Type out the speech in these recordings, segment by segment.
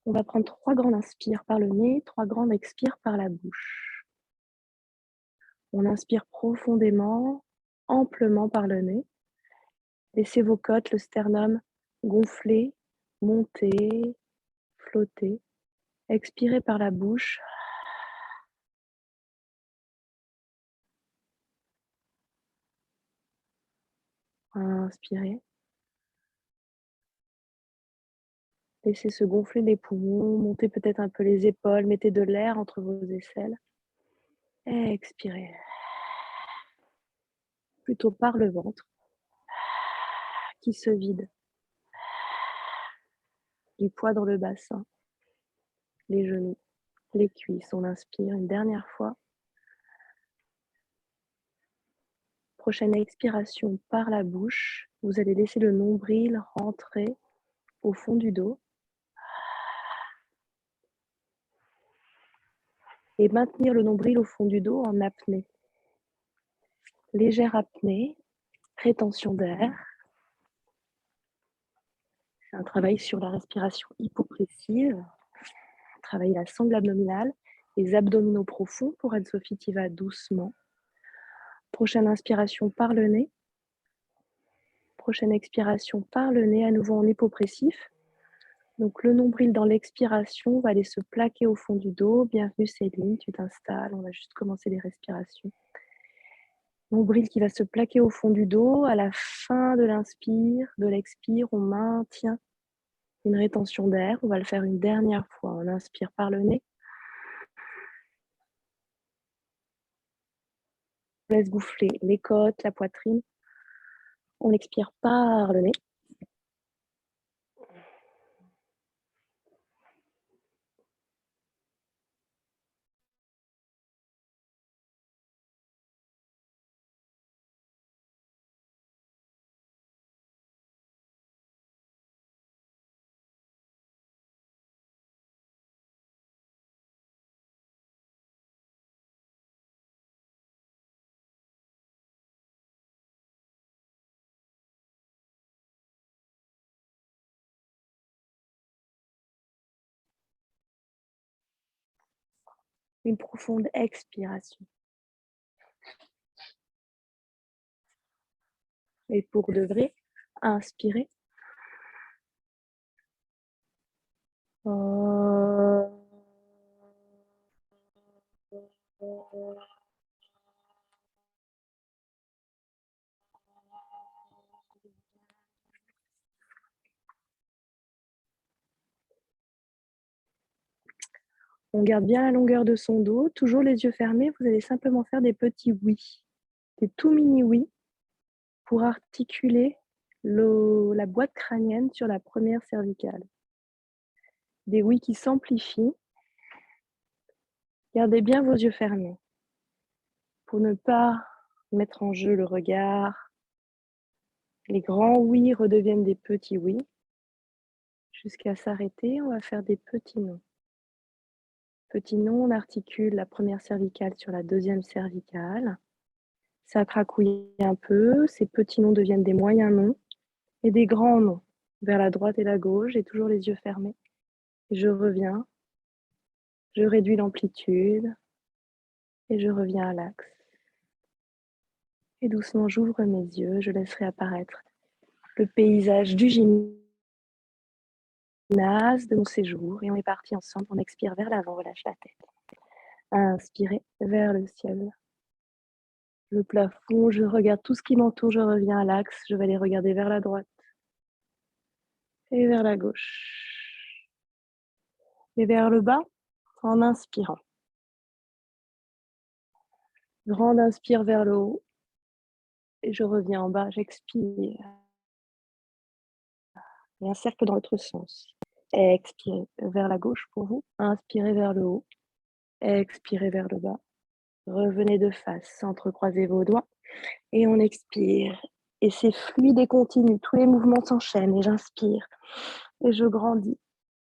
On va prendre 3 grandes inspires par le nez, 3 grandes expires par la bouche. On inspire profondément, amplement par le nez. Laissez vos côtes, le sternum gonfler, monter, flotter. Expirez par la bouche. Inspirez. Laissez se gonfler les poumons, montez peut-être un peu les épaules, mettez de l'air entre vos aisselles. Expirez. Plutôt par le ventre qui se vide. Du poids dans le bassin, les genoux, les cuisses. On inspire une dernière fois. Prochaine expiration par la bouche. Vous allez laisser le nombril rentrer au fond du dos. Et maintenir le nombril au fond du dos en apnée. Légère apnée, rétention d'air. C'est un travail sur la respiration hypopressive. Travailler la sangle abdominale, les abdominaux profonds pour Anne-Sophie qui va doucement. Prochaine inspiration par le nez. Prochaine expiration par le nez, à nouveau en hypopressif. Donc le nombril dans l'expiration va aller se plaquer au fond du dos. Bienvenue Céline, tu t'installes, on va juste commencer les respirations. Nombril qui va se plaquer au fond du dos. À la fin de l'inspire, de l'expire, on maintient une rétention d'air. On va le faire une dernière fois. On inspire par le nez. On laisse gonfler les côtes, la poitrine. On expire par le nez. Une profonde expiration. Et pour de vrai, inspirez. On garde bien la longueur de son dos, toujours les yeux fermés. Vous allez simplement faire des petits oui, des tout mini oui pour articuler la boîte crânienne sur la première cervicale. Des oui qui s'amplifient. Gardez bien vos yeux fermés pour ne pas mettre en jeu le regard. Les grands oui redeviennent des petits oui. Jusqu'à s'arrêter, on va faire des petits non. Petits non, on articule la première cervicale sur la deuxième cervicale. Ça cracouille un peu, ces petits noms deviennent des moyens noms et des grands noms vers la droite et la gauche. J'ai toujours les yeux fermés. Et je reviens, je réduis l'amplitude et je reviens à l'axe. Et doucement, j'ouvre mes yeux, je laisserai apparaître le paysage du gymnase, de mon séjour. Et on est parti ensemble, on expire vers l'avant, relâche la tête. Inspirez vers le ciel. Le plafond, je regarde tout ce qui m'entoure, je reviens à l'axe, je vais aller regarder vers la droite et vers la gauche et vers le bas en inspirant. Grande inspire vers le haut et je reviens en bas, j'expire. Et un cercle dans l'autre sens. Expirez vers la gauche pour vous, inspirez vers le haut, expirez vers le bas. Revenez de face, entrecroisez vos doigts et on expire. Et c'est fluide et continu, tous les mouvements s'enchaînent et j'inspire et je grandis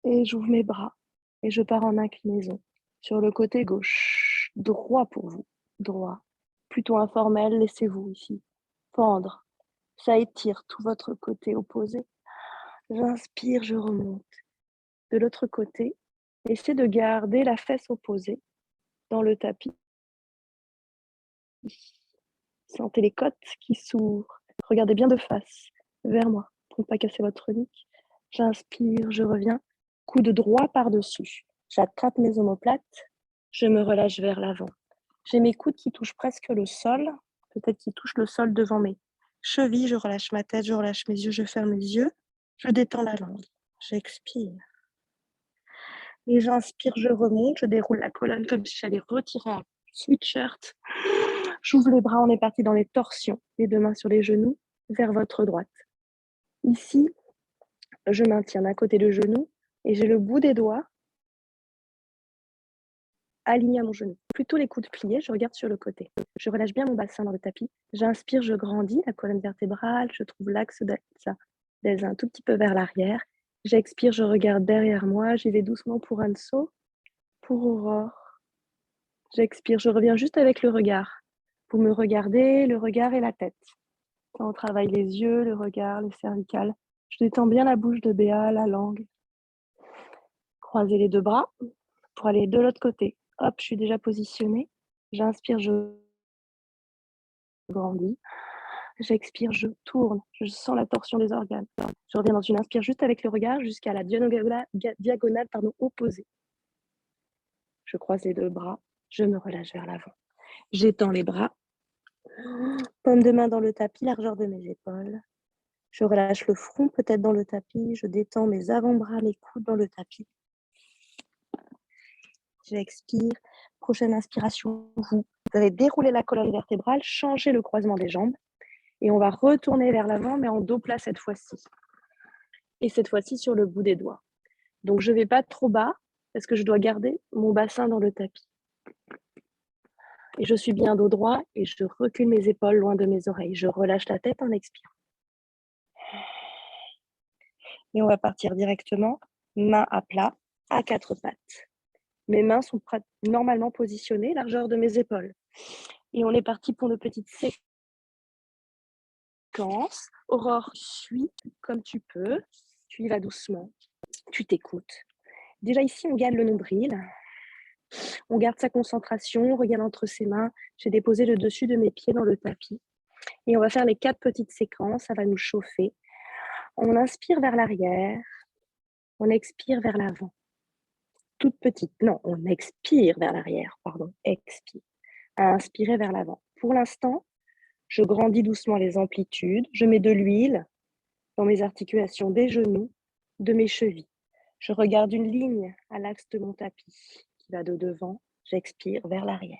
et j'ouvre mes bras et je pars en inclinaison sur le côté gauche, droit pour vous, droit, plutôt informel, laissez-vous ici pendre, ça étire tout votre côté opposé. J'inspire, je remonte De l'autre côté, essayez de garder la fesse opposée dans le tapis. Sentez les côtes qui s'ouvrent. Regardez bien de face vers moi pour ne pas casser votre nuque. J'inspire, je reviens. Coude droit par-dessus. J'attrape mes omoplates. Je me relâche vers l'avant. J'ai mes coudes qui touchent presque le sol. Peut-être qu'ils touchent le sol devant mes chevilles. Je relâche ma tête, je relâche mes yeux, je ferme les yeux. Je détends la langue. J'expire. Et j'inspire, je remonte. Je déroule la colonne comme si j'allais retirer un sweatshirt. J'ouvre les bras, on est parti dans les torsions. Les deux mains sur les genoux, vers votre droite. Ici, je maintiens d'un côté le genou et j'ai le bout des doigts aligné à mon genou. Plutôt les coudes pliés, je regarde sur le côté. Je relâche bien mon bassin dans le tapis. J'inspire, je grandis la colonne vertébrale. Je trouve l'axe d'aise un tout petit peu vers l'arrière. J'expire, je regarde derrière moi. J'y vais doucement pour un saut, pour aurore. J'expire, je reviens juste avec le regard. Vous me regardez, le regard et la tête. On travaille les yeux, le regard, les cervicales. Je détends bien la bouche de Béa, la langue. Croisez les deux bras pour aller de l'autre côté. Hop, je suis déjà positionnée. J'inspire, je grandis. J'expire, je tourne. Je sens la torsion des organes. Je reviens dans une inspire juste avec le regard jusqu'à la diagonale opposée. Je croise les deux bras. Je me relâche vers l'avant. J'étends les bras. Paume de main dans le tapis, largeur de mes épaules. Je relâche le front peut-être dans le tapis. Je détends mes avant-bras, mes coudes dans le tapis. J'expire. Prochaine inspiration, vous allez dérouler la colonne vertébrale, changer le croisement des jambes. Et on va retourner vers l'avant, mais en dos plat cette fois-ci. Et cette fois-ci sur le bout des doigts. Donc, je ne vais pas trop bas parce que je dois garder mon bassin dans le tapis. Et je suis bien dos droit et je recule mes épaules loin de mes oreilles. Je relâche la tête en expirant. Et on va partir directement, main à plat, à quatre pattes. Mes mains sont normalement positionnées, largeur de mes épaules. Et on est parti pour nos petites séquences. Aurore, suis comme tu peux. Tu y vas doucement. Tu t'écoutes. Déjà ici, on garde le nombril. On garde sa concentration. On regarde entre ses mains. J'ai déposé le dessus de mes pieds dans le tapis. Et on va faire les 4 petites séquences. Ça va nous chauffer. On inspire vers l'arrière. On expire vers l'avant. Toute petite. Non, on expire vers l'arrière. Pardon, expire. À inspirer vers l'avant. Pour l'instant, je grandis doucement les amplitudes. Je mets de l'huile dans mes articulations des genoux, de mes chevilles. Je regarde une ligne à l'axe de mon tapis qui va de devant. J'expire vers l'arrière.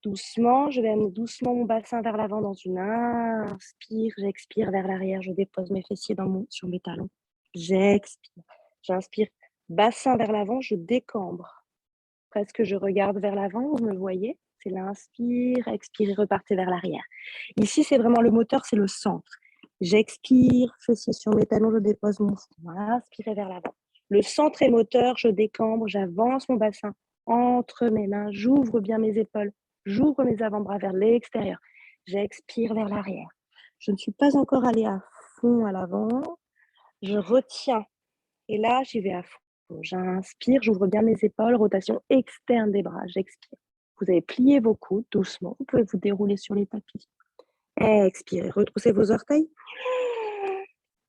Doucement, je vais amener doucement mon bassin vers l'avant dans une inspire. J'expire vers l'arrière. Je dépose mes fessiers sur mes talons. J'expire. J'inspire. Bassin vers l'avant, je décambre. Presque je regarde vers l'avant, vous me voyez. C'est l'inspire, expire et repartez vers l'arrière. Ici, c'est vraiment le moteur, c'est le centre. J'expire, fessiers sur mes talons, je dépose mon front. Inspirez vers l'avant. Le centre est moteur, je décambre, j'avance mon bassin entre mes mains, j'ouvre bien mes épaules, j'ouvre mes avant-bras vers l'extérieur. J'expire vers l'arrière. Je ne suis pas encore allée à fond à l'avant. Je retiens. Et là, j'y vais à fond. J'inspire, j'ouvre bien mes épaules, rotation externe des bras, j'expire. Vous avez plié vos coudes doucement, vous pouvez vous dérouler sur les tapis. Expirez, retroussez vos orteils.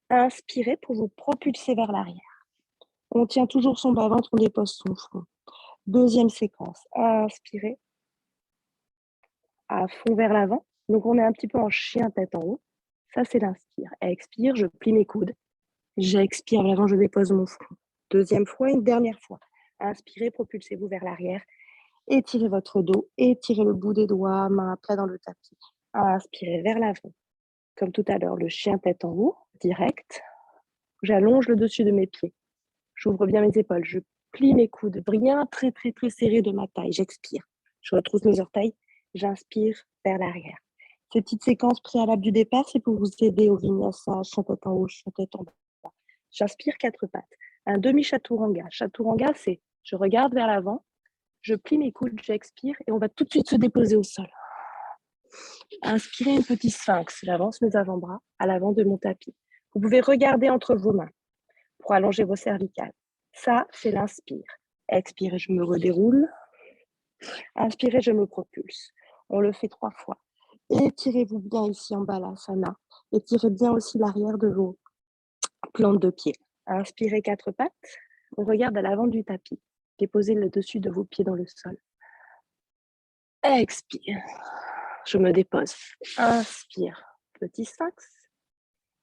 Inspirez pour vous propulser vers l'arrière. On tient toujours son bas-ventre, on dépose son front. Deuxième séquence, inspirez, à fond vers l'avant. Donc on est un petit peu en chien tête en haut. Ça c'est l'inspire. Expire, je plie mes coudes. J'expire vers l'avant, je dépose mon front. Deuxième fois, une dernière fois. Inspirez, propulsez-vous vers l'arrière. Étirez votre dos, étirez le bout des doigts, main à plat dans le tapis. Inspirez vers l'avant. Comme tout à l'heure, le chien tête en haut, direct. J'allonge le dessus de mes pieds. J'ouvre bien mes épaules. Je plie mes coudes, bien très, très, très serrés de ma taille. J'expire. Je retrousse mes orteils. J'inspire vers l'arrière. Cette petite séquence préalable du départ, c'est pour vous aider au vinyasa, chien tête en haut, chien tête en bas. J'inspire 4 pattes. Un demi-chaturanga. Chaturanga, c'est je regarde vers l'avant, je plie mes coudes, j'expire et on va tout de suite se déposer au sol. Inspirez un petit sphinx. J'avance mes avant-bras à l'avant de mon tapis. Vous pouvez regarder entre vos mains. pour allonger vos cervicales. Ça, c'est l'inspire. Expirez, je me redéroule. Inspirez, je me propulse. On le fait 3 fois. Étirez-vous bien ici en balasana. Étirez bien aussi l'arrière de vos plantes de pied. Inspirez 4 pattes. On regarde à l'avant du tapis. Déposez le dessus de vos pieds dans le sol. Expire. Je me dépose. Inspire. Petit sphinx.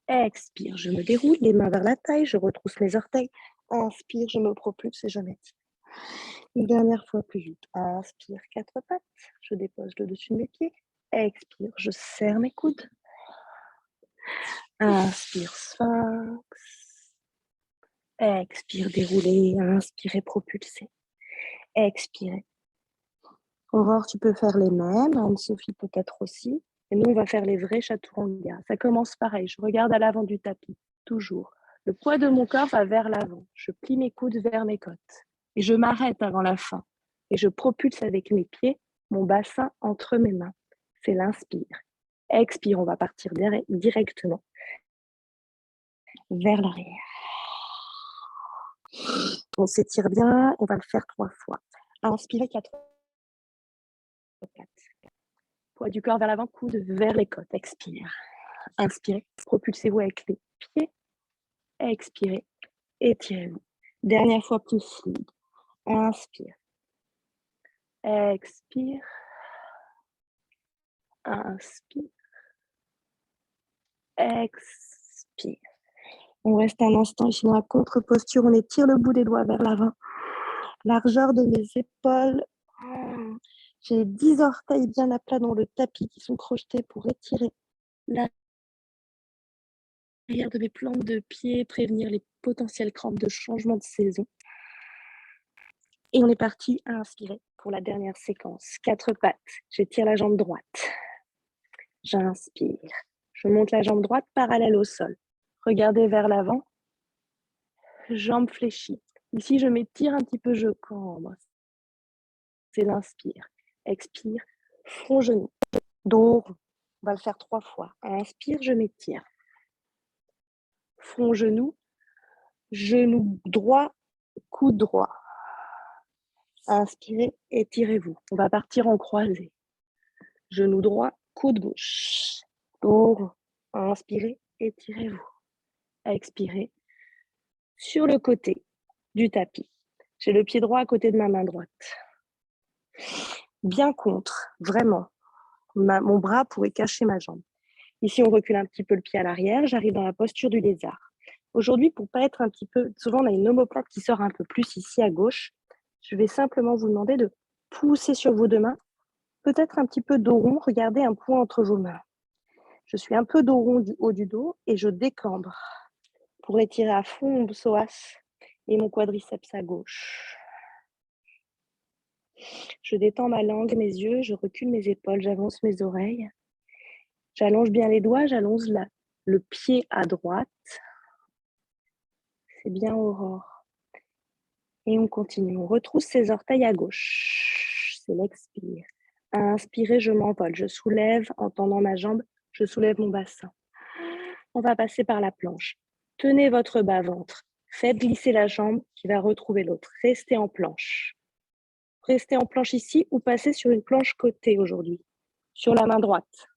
Expire. Je me déroule, les mains vers la taille. Je retrousse mes orteils. Inspire. Je me propulse et je m'étire. Une dernière fois plus vite. Inspire, 4 pattes. Je dépose le dessus de mes pieds. Expire. Je serre mes coudes. Inspire, sphinx. Expire, dérouler. Inspirez, propulser. Expirez. Aurore, tu peux faire les mêmes. Anne-Sophie peut-être aussi. Et nous, on va faire les vrais chaturanga. Ça commence pareil. Je regarde à l'avant du tapis. Toujours. Le poids de mon corps va vers l'avant. Je plie mes coudes vers mes côtes. Et je m'arrête avant la fin. Et je propulse avec mes pieds mon bassin entre mes mains. C'est l'inspire. Expire, on va partir directement vers l'arrière. On s'étire bien, on va le faire 3 fois. Inspirez 4 pattes. Poids du corps vers l'avant, coude vers les côtes. Expire. Inspirez, propulsez-vous avec les pieds. Expirez, étirez-vous. Dernière fois plus fluide. Inspire. Expire. Inspire. Expire. On reste un instant ici dans la contre-posture. On étire le bout des doigts vers l'avant. Largeur de mes épaules. J'ai 10 orteils bien à plat dans le tapis qui sont crochetés pour étirer l'arrière de mes plantes de pied, prévenir les potentielles crampes de changement de saison. Et on est parti à inspirer pour la dernière séquence. 4 pattes. J'étire la jambe droite. J'inspire. Je monte la jambe droite parallèle au sol. Regardez vers l'avant. Jambe fléchie. Ici, je m'étire un petit peu, je cambre. C'est l'inspire. Expire. Front, genou. Dos rond. On va le faire 3 fois. Inspire, je m'étire. Front, genou. Genou droit, coude droit. Inspirez, étirez-vous. On va partir en croisée. Genou droit, coude gauche. Dos rond. Inspirez, étirez-vous. Expirez. Sur le côté du tapis. J'ai le pied droit à côté de ma main droite. Bien contre, vraiment. Mon bras pourrait cacher ma jambe. Ici, on recule un petit peu le pied à l'arrière. J'arrive dans la posture du lézard. Aujourd'hui, pour pas être un petit peu... Souvent, on a une omoplate qui sort un peu plus ici à gauche. Je vais simplement vous demander de pousser sur vos 2 mains. Peut-être un petit peu dos rond. Regardez un point entre vos mains. Je suis un peu dos rond du haut du dos et je décambre pour étirer à fond mon psoas et mon quadriceps à gauche. Je détends ma langue, mes yeux, je recule mes épaules, j'avance mes oreilles. J'allonge bien les doigts, j'allonge le pied à droite. C'est bien, Aurore. Et on continue. On retrousse ses orteils à gauche. C'est l'expire. Inspirez, je m'envole. Je soulève en tendant ma jambe. Je soulève mon bassin. On va passer par la planche. Tenez votre bas-ventre. Faites glisser la jambe qui va retrouver l'autre. Restez en planche. Restez en planche ici ou passez sur une planche côté aujourd'hui. Sur la main droite.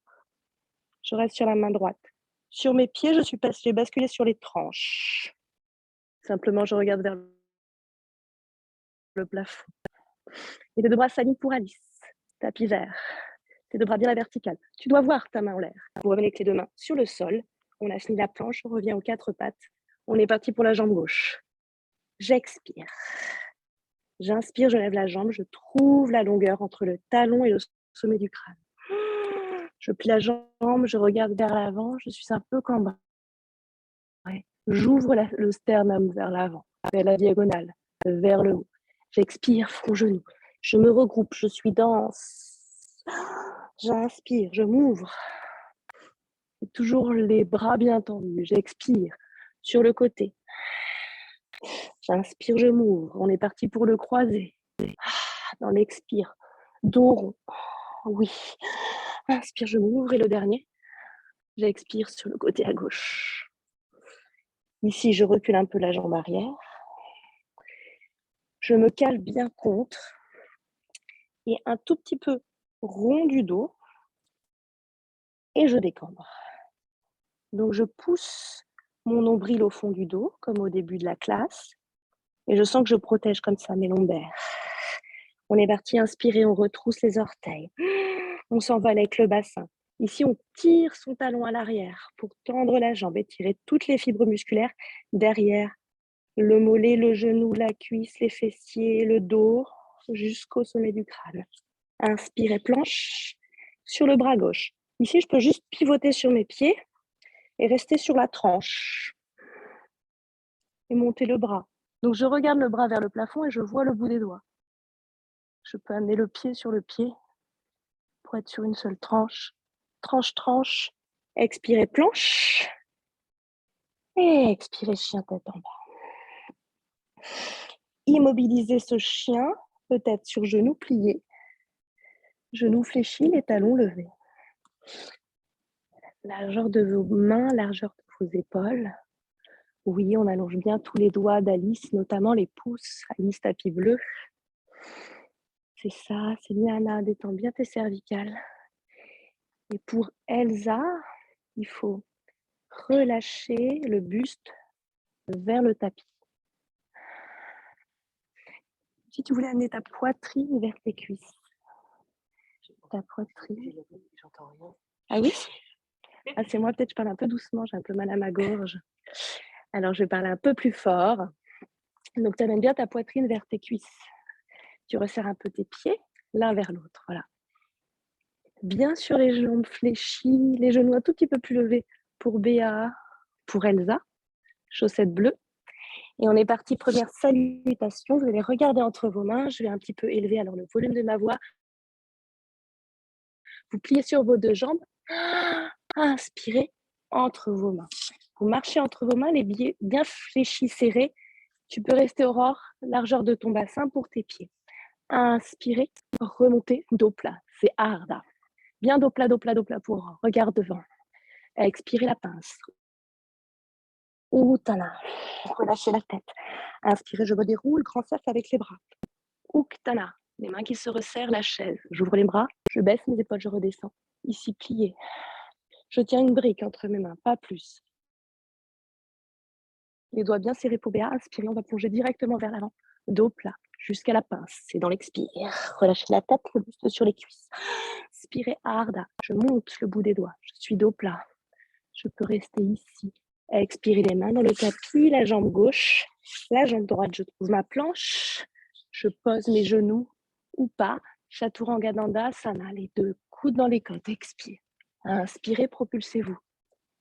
Je reste sur la main droite. Sur mes pieds, j'ai basculé sur les tranches. Simplement, je regarde vers le plafond. Et les 2 bras s'alignent pour Alice. Tapis vert. Tes 2 bras bien à la verticale. Tu dois voir ta main en l'air. Vous revenez avec les 2 mains sur le sol. On a fini la planche. On revient aux 4 pattes. On est parti pour la jambe gauche. J'expire. J'inspire, je lève la jambe. Je trouve la longueur entre le talon et le sommet du crâne. Je plie la jambe. Je regarde vers l'avant. Je suis un peu cambrée. J'ouvre le sternum vers l'avant, vers la diagonale, vers le haut. J'expire, front genou. Je me regroupe, je suis dense. J'inspire, je m'ouvre. Et toujours les bras bien tendus. J'expire sur le côté. J'inspire, je m'ouvre. On est parti pour le croisé. Dans l'expire, dos rond. Oui. Inspire, je m'ouvre. Et le dernier, j'expire sur le côté à gauche. Ici, je recule un peu la jambe arrière. Je me cale bien contre et un tout petit peu rond du dos et je décambre. Donc, je pousse mon nombril au fond du dos, comme au début de la classe. Et je sens que je protège comme ça mes lombaires. On est parti, inspirer, on retrousse les orteils. On s'envole avec le bassin. Ici, on tire son talon à l'arrière pour tendre la jambe et tirer toutes les fibres musculaires derrière le mollet, le genou, la cuisse, les fessiers, le dos, jusqu'au sommet du crâne. Inspirez, planche sur le bras gauche. Ici, je peux juste pivoter sur mes pieds et rester sur la tranche et monter le bras. Donc, je regarde le bras vers le plafond et je vois le bout des doigts. Je peux amener le pied sur le pied pour être sur une seule tranche. Tranche, tranche. Expirez, planche. Et expirez, chien tête en bas. Immobilisez ce chien, peut-être sur genou plié. Genoux fléchis, les talons levés. Largeur de vos mains, largeur de vos épaules. Oui, on allonge bien tous les doigts d'Alice, notamment les pouces. Alice tapis bleu. C'est ça, c'est bien Anna, détends bien tes cervicales. Et pour Elsa, il faut relâcher le buste vers le tapis. Si tu voulais amener ta poitrine vers tes cuisses. Ta poitrine. J'entends rien. Ah oui? Ah, c'est moi, peut-être je parle un peu doucement, j'ai un peu mal à ma gorge. Alors, je vais parler un peu plus fort. Donc, tu amènes bien ta poitrine vers tes cuisses. Tu resserres un peu tes pieds, l'un vers l'autre. Voilà. Bien sur les jambes fléchies, les genoux un tout petit peu plus levés pour Béa, pour Elsa. Chaussettes bleues. Et on est parti, première salutation. Vous allez regarder entre vos mains. Je vais un petit peu élever alors le volume de ma voix. Vous pliez sur vos deux jambes. Inspirez entre vos mains. Vous marchez entre vos mains, les pieds bien fléchis, serrés. Tu peux rester Aurore, largeur de ton bassin pour tes pieds. Inspirez, remontez, dos plat. C'est Ardha. Bien dos plat, dos plat, dos plat pour Aurore. Regarde devant. Expirez la pince. Uttana. Relâchez la tête. Inspirez, je me déroule, grand cercle avec les bras. Uttana. Les mains qui se resserrent, la chaise. J'ouvre les bras, je baisse mes épaules, je redescends. Ici, plié. Je tiens une brique entre mes mains, pas plus. Les doigts bien serrés pour Béa. Inspirez, on va plonger directement vers l'avant. Dos plat, jusqu'à la pince. C'est dans l'expire. Relâchez la tête, le buste sur les cuisses. Inspirez, Ardha. Je monte le bout des doigts. Je suis dos plat. Je peux rester ici. Expirez les mains dans le tapis, la jambe gauche, la jambe droite. Je trouve ma planche. Je pose mes genoux ou pas. Chaturanga Dandasana, les deux coudes dans les côtes. Expire. Inspirez, propulsez-vous.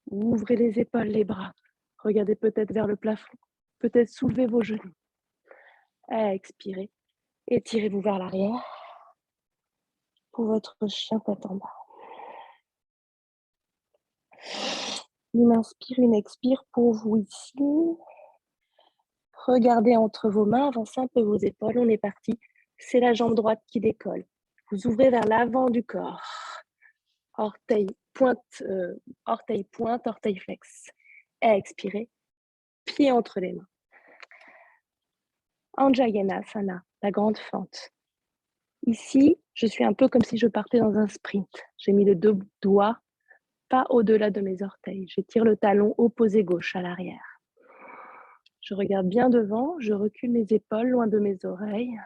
Ouvrez les épaules, les bras. Regardez peut-être vers le plafond. Peut-être soulevez vos genoux. Expirez. Étirez-vous vers l'arrière pour votre chien tête en bas. Une inspire, une expire pour vous ici. Regardez entre vos mains, avancez un peu vos épaules. On est parti. C'est la jambe droite qui décolle. Vous ouvrez vers l'avant du corps. Orteil pointe, orteil flex. Expirez. Pied entre les mains. Anjayanasana, la grande fente. Ici, je suis un peu comme si je partais dans un sprint. J'ai mis les deux doigts pas au-delà de mes orteils. J'étire le talon opposé gauche à l'arrière. Je regarde bien devant, je recule mes épaules loin de mes oreilles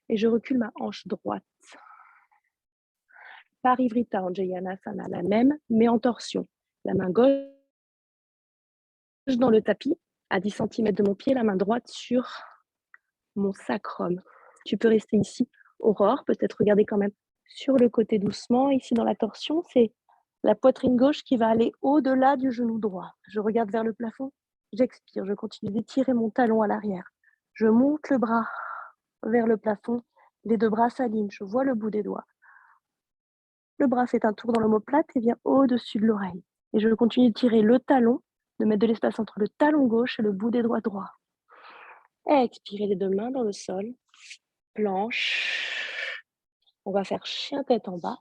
et je recule ma hanche droite. Parivrita Anjayanasana, la même, mais en torsion. La main gauche dans le tapis, à 10 cm de mon pied, la main droite sur mon sacrum. Tu peux rester ici, Aurore, peut-être regarder quand même sur le côté doucement. Ici dans la torsion, c'est la poitrine gauche qui va aller au-delà du genou droit. Je regarde vers le plafond, j'expire, je continue d'étirer mon talon à l'arrière. Je monte le bras vers le plafond, les deux bras s'alignent, je vois le bout des doigts. Le bras fait un tour dans l'omoplate et vient au-dessus de l'oreille. Et je continue de tirer le talon, de mettre de l'espace entre le talon gauche et le bout des doigts droits. Expirez les deux mains dans le sol. Planche. On va faire chien tête en bas.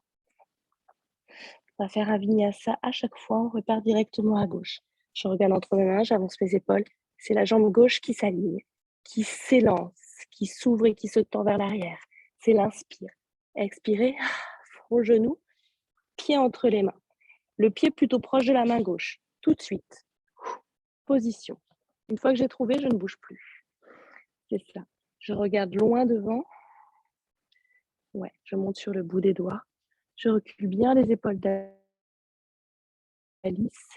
On va faire un vinyasa à chaque fois. On repart directement à gauche. Je regarde entre mes mains, j'avance mes épaules. C'est la jambe gauche qui s'aligne, qui s'élance, qui s'ouvre et qui se tend vers l'arrière. C'est l'inspire. Expirez, front genou, pied entre les mains. Le pied plutôt proche de la main gauche. Tout de suite. Position. Une fois que j'ai trouvé, je ne bouge plus. C'est ça. Je regarde loin devant. Ouais, je monte sur le bout des doigts. Je recule bien les épaules d'Alice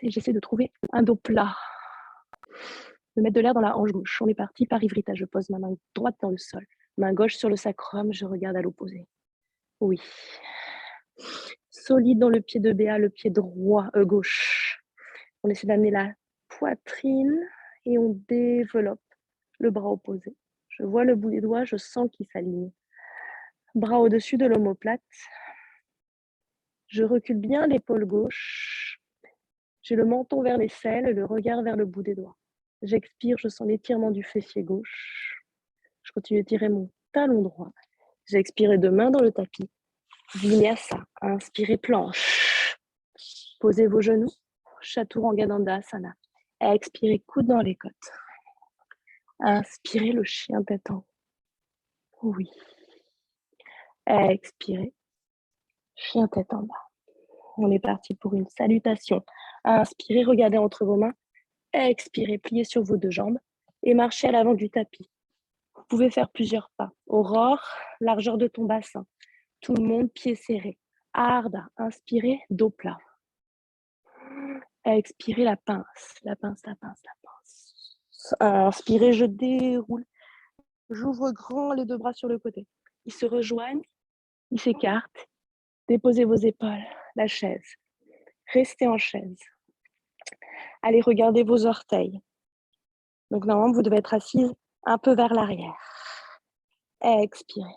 et j'essaie de trouver un dos plat. De mettre de l'air dans la hanche gauche. On est parti, parivrita. Je pose ma main droite dans le sol. Main gauche sur le sacrum, je regarde à l'opposé. Oui. Solide dans le pied de Béa, le pied droit, gauche. On essaie d'amener la poitrine et on développe le bras opposé. Je vois le bout des doigts, je sens qu'il s'aligne. Bras au-dessus de l'omoplate. Je recule bien l'épaule gauche. J'ai le menton vers l'aisselle et le regard vers le bout des doigts. J'expire, je sens l'étirement du fessier gauche. Je continue d'étirer mon talon droit. J'expire les deux mains dans le tapis. Vinyasa. Inspirez planche. Posez vos genoux. Chaturanga Dandasana. Expirez coude dans les côtes. Inspirez le chien tête en haut. Oui. Expirez. Chien tête en bas. On est parti pour une salutation. Inspirez, regardez entre vos mains. Expirez, pliez sur vos deux jambes et marchez à l'avant du tapis. Vous pouvez faire plusieurs pas. Aurore, largeur de ton bassin. Tout le monde, pieds serrés. Ardha, inspirez, dos plat. Expirez, la pince, la pince, la pince, la pince. Inspirez, je déroule. J'ouvre grand les deux bras sur le côté. Ils se rejoignent, ils s'écartent. Déposez vos épaules, la chaise. Restez en chaise. Allez regarder vos orteils. Donc normalement, vous devez être assise un peu vers l'arrière. Expirez.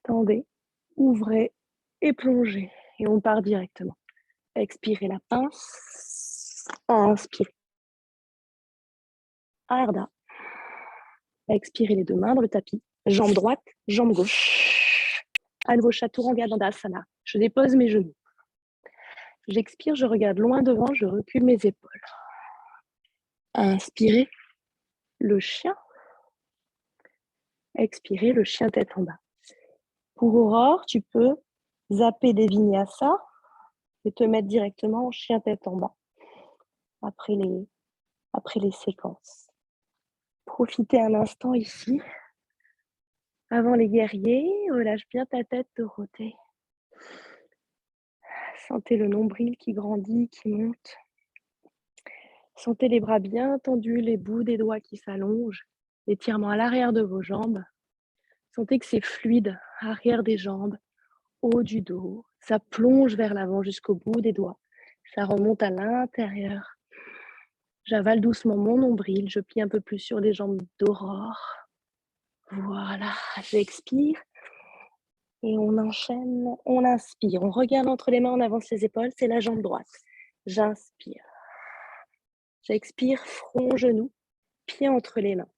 Tendez, ouvrez et plongez. Et on part directement. Expirez la pince. Inspirez. Ardha. Expirez les deux mains dans le tapis. Jambe droite, jambe gauche. À nouveau, Chaturanga Dandasana. Je dépose mes genoux. J'expire, je regarde loin devant, je recule mes épaules. Inspirez, le chien. Expirez, le chien tête en bas. Pour Aurore, tu peux zapper des vinyasas et te mettre directement en chien tête en bas après les séquences. Profitez un instant ici. Avant les guerriers, relâche bien ta tête, Dorothée. Sentez le nombril qui grandit, qui monte. Sentez les bras bien tendus, les bouts des doigts qui s'allongent, l'étirement à l'arrière de vos jambes. Sentez que c'est fluide, arrière des jambes, haut du dos. Ça plonge vers l'avant jusqu'au bout des doigts. Ça remonte à l'intérieur. J'avale doucement mon nombril, je plie un peu plus sur les jambes d'Aurore. Voilà, j'expire. Et on enchaîne, on inspire. On regarde entre les mains, on avance les épaules, c'est la jambe droite. J'inspire. J'expire, front, genou, pied entre les mains.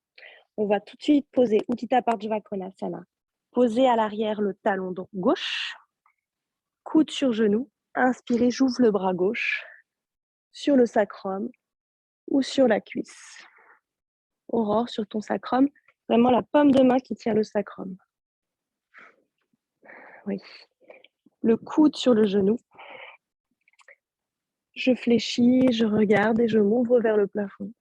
On va tout de suite poser Utthita Parjva Konasana. Poser à l'arrière le talon gauche, coude sur genou. Inspirez, j'ouvre le bras gauche sur le sacrum ou sur la cuisse. Aurore, sur ton sacrum, vraiment la paume de main qui tient le sacrum. Oui. Le coude sur le genou. Je fléchis, je regarde et je m'ouvre vers le plafond.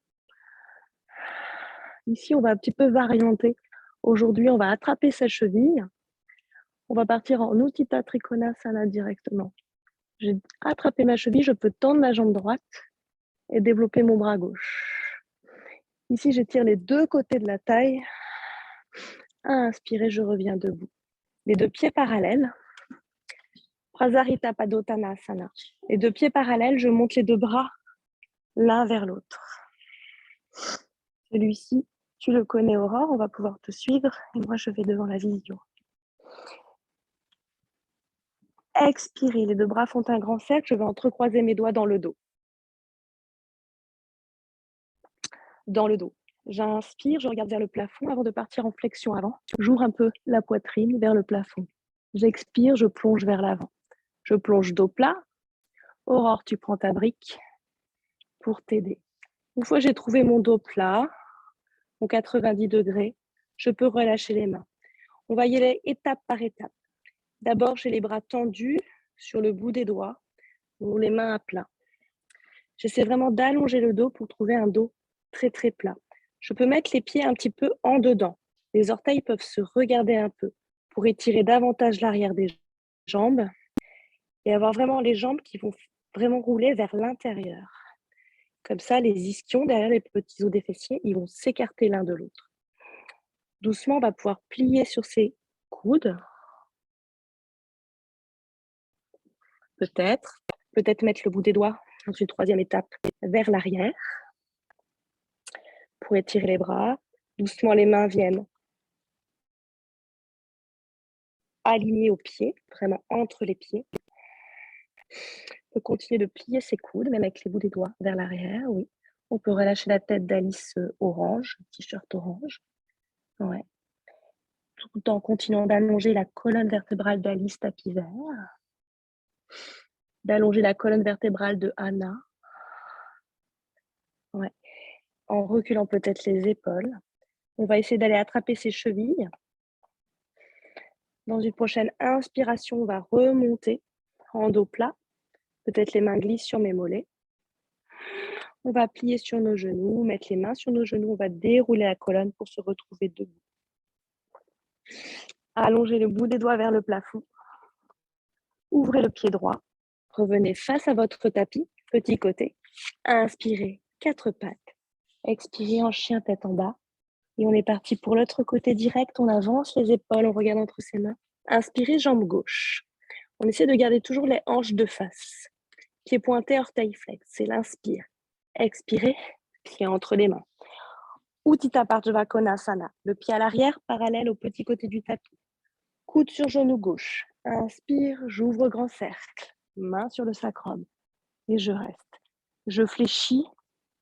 Ici, on va un petit peu varianter. Aujourd'hui, on va attraper sa cheville. On va partir en Utthita Trikonasana directement. J'ai attrapé ma cheville, je peux tendre ma jambe droite et développer mon bras gauche. Ici, j'étire les deux côtés de la taille. Inspirez, je reviens debout. Les deux pieds parallèles. Prasarita Padottanasana. Les deux pieds parallèles, je monte les deux bras l'un vers l'autre. Celui-ci, tu le connais, Aurore, on va pouvoir te suivre. Et moi, je vais devant la visio. Expirez, les deux bras font un grand cercle. Je vais entrecroiser mes doigts dans le dos. Dans le dos. J'inspire, je regarde vers le plafond avant de partir en flexion avant. J'ouvre un peu la poitrine vers le plafond. J'expire, je plonge vers l'avant. Je plonge dos plat. Aurore, tu prends ta brique. pour t'aider. Une fois que j'ai trouvé mon dos plat, mon 90 degrés, je peux relâcher les mains. On va y aller étape par étape. D'abord, j'ai les bras tendus sur le bout des doigts ou les mains à plat. J'essaie vraiment d'allonger le dos pour trouver un dos très, très plat. Je peux mettre les pieds un petit peu en dedans. Les orteils peuvent se regarder un peu pour étirer davantage l'arrière des jambes et avoir vraiment les jambes qui vont vraiment rouler vers l'intérieur. Comme ça, les ischions derrière les petits os des fessiers, ils vont s'écarter l'un de l'autre. Doucement, on va pouvoir plier sur ses coudes. Peut-être mettre le bout des doigts dans une troisième étape vers l'arrière pour étirer les bras. Doucement, les mains viennent alignées aux pieds, vraiment entre les pieds. On peut continuer de plier ses coudes, même avec les bouts des doigts vers l'arrière, oui. On peut relâcher la tête d'Alice orange, t-shirt orange. Ouais. Tout en continuant d'allonger la colonne vertébrale d'Alice tapis vert. D'allonger la colonne vertébrale de Anna. Ouais. En reculant peut-être les épaules. On va essayer d'aller attraper ses chevilles. Dans une prochaine inspiration, on va remonter en dos plat. Peut-être les mains glissent sur mes mollets. On va plier sur nos genoux, mettre les mains sur nos genoux. On va dérouler la colonne pour se retrouver debout. Allongez le bout des doigts vers le plafond. Ouvrez le pied droit. Revenez face à votre tapis, petit côté. Inspirez, 4 pattes. Expirez en chien tête en bas. Et on est parti pour l'autre côté direct. On avance les épaules, on regarde entre ses mains. Inspirez, jambe gauche. On essaie de garder toujours les hanches de face. Pied pointé, orteil flex. C'est l'inspire. Expirez, pied entre les mains. Uttita Pardjava Konasana. Le pied à l'arrière, parallèle au petit côté du tapis. Coude sur genou gauche. Inspire, j'ouvre grand cercle. Main sur le sacrum. Et je reste. Je fléchis.